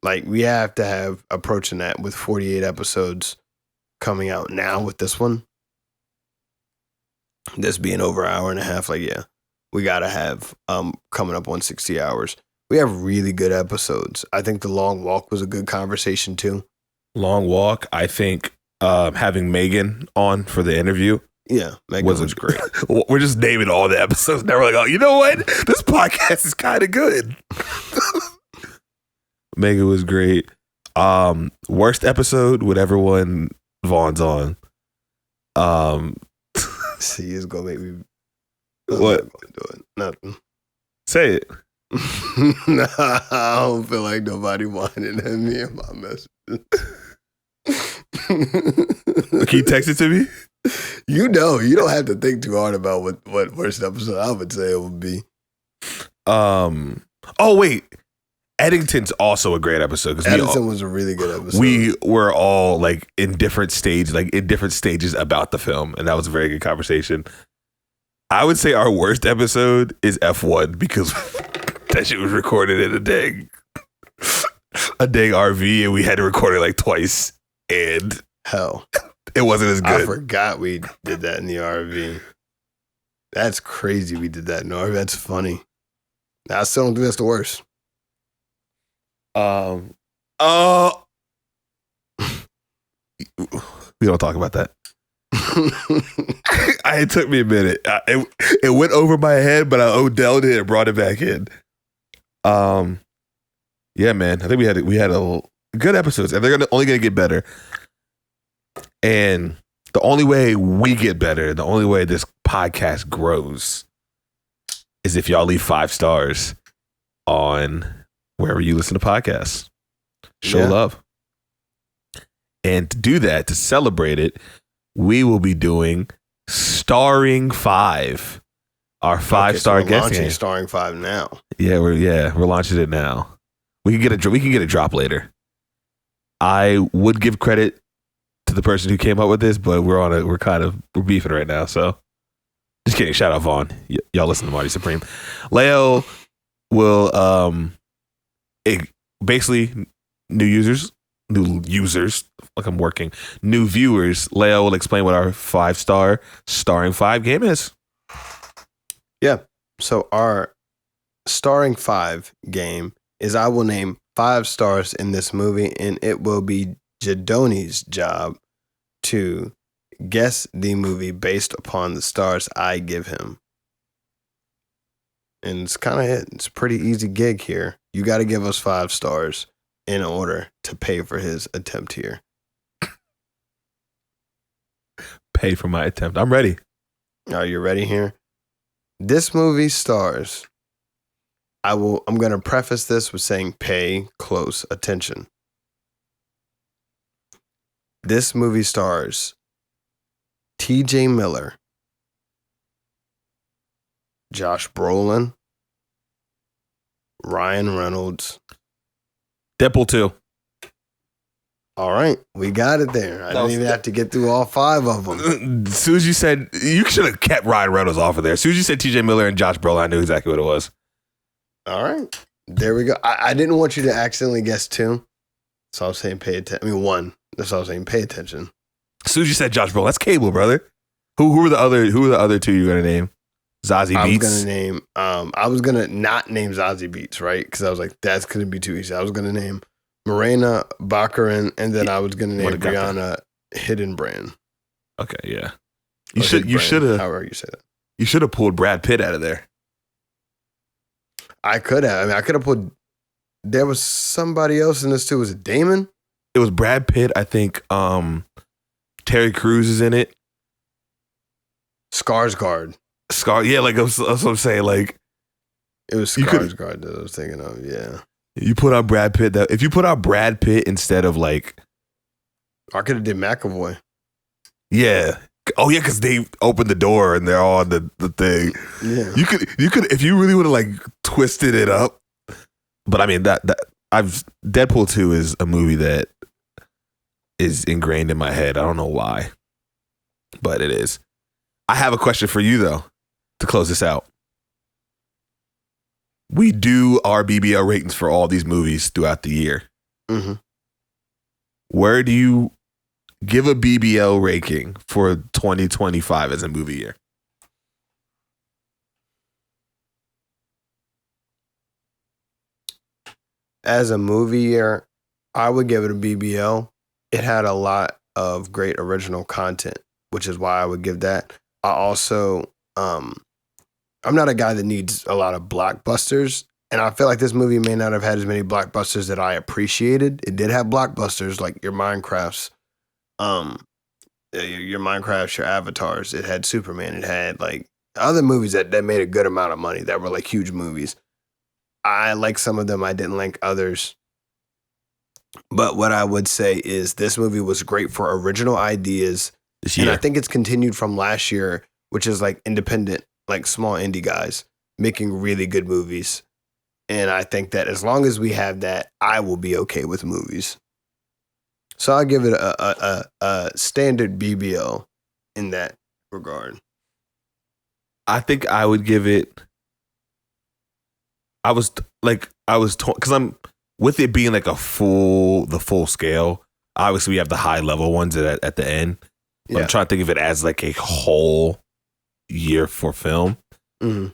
Like, we have to have approaching that with 48 episodes coming out now with this one. This being over an hour and a half, we got to have coming up on 60 hours. We have really good episodes. I think The Long Walk was a good conversation too. Long Walk, I think having Megan on for the interview. Yeah, Megan was great. We're just naming all the episodes. Now we're like, oh, you know what? This podcast is kind of good. Megan was great. Worst episode, whatever one Vaughn's on. See, it's gonna make me. What? I'm not gonna do it. Nothing. Say it. Nah, I don't feel like nobody minding at me and my messages. Can you text it to me? You don't have to think too hard about what worst episode I would say it would be. Oh wait, Eddington's also a great episode because Eddington was a really good episode. We were all like in different stages about the film, and that was a very good conversation. I would say our worst episode is F1 because that shit was recorded in a dang RV, and we had to record it like twice, and hell, it wasn't as good. I forgot we did that in the RV. That's crazy. We did that in the RV. That's funny. I still don't think that's the worst. We don't talk about that. It took me a minute. It went over my head, but I Odell'd it and brought it back in. Yeah, man. I think we had a good episodes, and they're only gonna get better. And the only way we get better, the only way this podcast grows, is if y'all leave 5 stars on wherever you listen to podcasts. Show love. And to do that, to celebrate it, we will be doing Starring 5, our 5-star guest launching game. Starring 5 now. Yeah, we're launching it now. We can get a drop later. I would give credit to the person who came up with this, but we're beefing right now. So just kidding. Shout out Vaughn. Y'all listen to Marty Supreme. Leo will basically new users. Like I'm working. New viewers. Leo will explain what our 5-star Starring 5 game is. Yeah. So our Starring 5 game is I will name 5 stars in this movie, and it will be Jadoni's job to guess the movie based upon the stars I give him. And it's kind of it. It's a pretty easy gig here. You got to give us 5 stars in order to pay for his attempt here. Pay for my attempt. I'm ready. Are you ready here? This movie stars. I'm going to preface this with saying pay close attention. This movie stars T.J. Miller, Josh Brolin, Ryan Reynolds, Deadpool 2. All right, we got it there. I didn't even have to get through all 5 of them. As soon as you said, you should have kept Ryan Reynolds off of there. As soon as you said T.J. Miller and Josh Brolin, I knew exactly what it was. All right, there we go. I didn't want you to accidentally guess 2, so I was saying pay attention. I mean 1. That's what I was saying. Pay attention. As soon as you said Josh Brolin, that's Cable, brother. Who were the other 2 you were gonna name? Zazie Beetz. I was gonna not name Zazie Beetz, right? Because I was like, that's gonna be too easy. I was gonna name Morena Baccarin, and then I was gonna name Brianna Hiddenbrand. Okay, yeah. You should have. However you say that. You should have pulled Brad Pitt out of there. I could have. I mean, I could have pulled. There was somebody else in this too. Was it Damon? It was Brad Pitt. I think Terry Crews is in it. Skarsgård. Yeah, like that's what I'm saying. Like it was Skarsgård that I was thinking of. Yeah. You put out Brad Pitt. If you put out Brad Pitt instead of like, I could have did McAvoy. Yeah. Oh yeah, because they opened the door and they're all on the thing. Yeah. You could if you really would have like twisted it up. But I mean Deadpool 2 is a movie that is ingrained in my head. I don't know why, but it is. I have a question for you though to close this out. We do our BBL ratings for all these movies throughout the year. Mm-hmm. Where do you give a BBL ranking for 2025 as a movie year? As a movie year, I would give it a BBL. It had a lot of great original content, which is why I would give that. I also, I'm not a guy that needs a lot of blockbusters, and I feel like this movie may not have had as many blockbusters that I appreciated. It did have blockbusters like your Minecrafts, your Minecrafts, your Avatars. It had Superman. It had like other movies that made a good amount of money that were like huge movies. I like some of them. I didn't like others. But what I would say is this movie was great for original ideas. And I think it's continued from last year, which is like independent, like small indie guys making really good movies. And I think that as long as we have that, I will be okay with movies. So I'll give it a standard BBL in that regard. I think I would give it. I was because I'm with it being like the full scale. Obviously, we have the high level ones at the end. But I'm trying to think of it as like a whole year for film. Mm-hmm.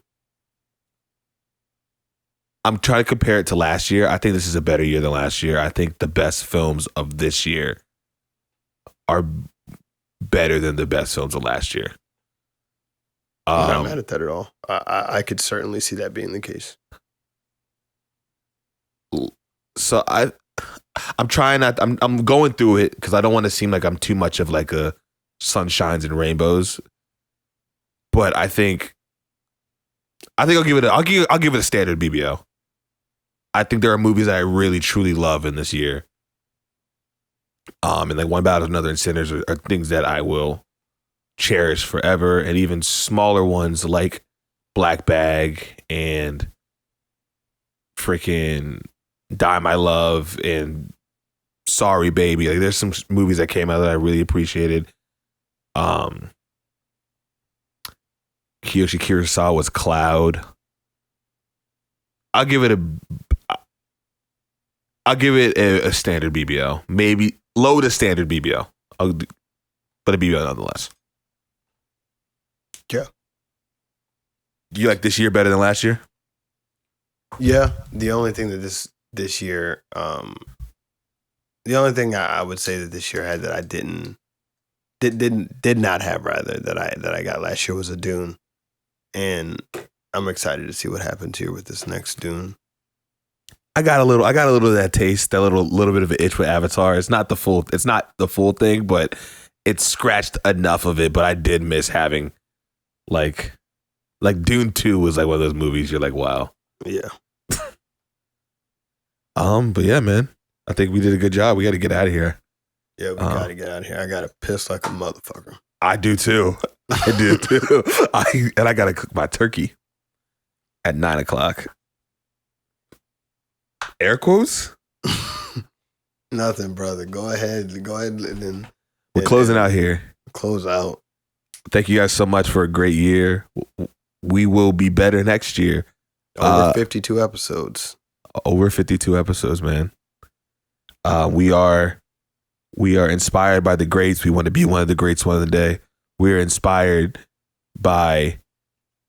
I'm trying to compare it to last year. I think this is a better year than last year. I think the best films of this year are better than the best films of last year. I'm not mad at that at all. I could certainly see that being the case. So I'm trying not. I'm going through it because I don't want to seem like I'm too much of like a sunshines and rainbows. But I think I'll give it a standard BBL. I think there are movies that I really truly love in this year. And like One Battle Another and Sinners are things that I will cherish forever, and even smaller ones like Black Bag and freaking Die My Love and Sorry Baby. Like there's some movies that came out that I really appreciated. Kiyoshi Kurosawa's Cloud. I'll give it a standard BBL. Maybe low to standard BBL. But a BBL nonetheless. Yeah. Do you like this year better than last year? Yeah. The only thing that this year, the only thing I would say that this year had that I did not have rather that I got last year was a Dune. And I'm excited to see what happens here with this next Dune. I got a little of that taste, that little bit of an itch with Avatar. It's not the full thing, but it scratched enough of it. But I did miss having like Dune 2 was like one of those movies you're like, wow. Yeah. But yeah, man. I think we did a good job. We got to get out of here. Yeah, we got to get out of here. I got to piss like a motherfucker. I do too. I got to cook my turkey at 9:00. Air quotes? Nothing, brother. Go ahead and then we're closing out here. Close out. Thank you guys so much for a great year. We will be better next year. Over 52 episodes. Over 52 episodes, man. We are inspired by the greats. We want to be one of the greats one of the day. We're inspired by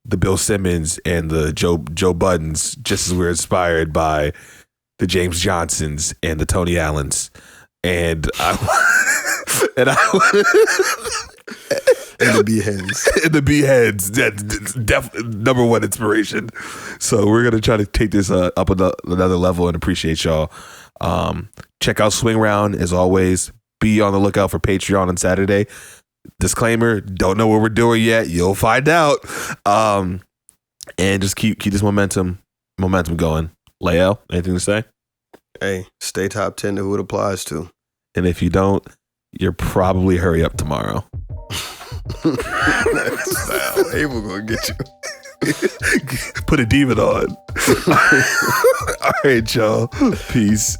the Bill Simmons and the Joe Buddens, just as we're inspired by the James Johnsons and the Tony Allens. And the B-heads. And the B-heads. That's definitely number one inspiration. So we're going to try to take this up another level and appreciate y'all. Check out Swing Round as always. Be on the lookout for Patreon on Saturday. Disclaimer, don't know what we're doing yet. You'll find out. And just keep this momentum going. Lael, anything to say? Hey, stay top 10 to who it applies to. And if you don't, you're probably hurry up tomorrow. Abel gonna get you. Put a demon on. All right, y'all. Peace.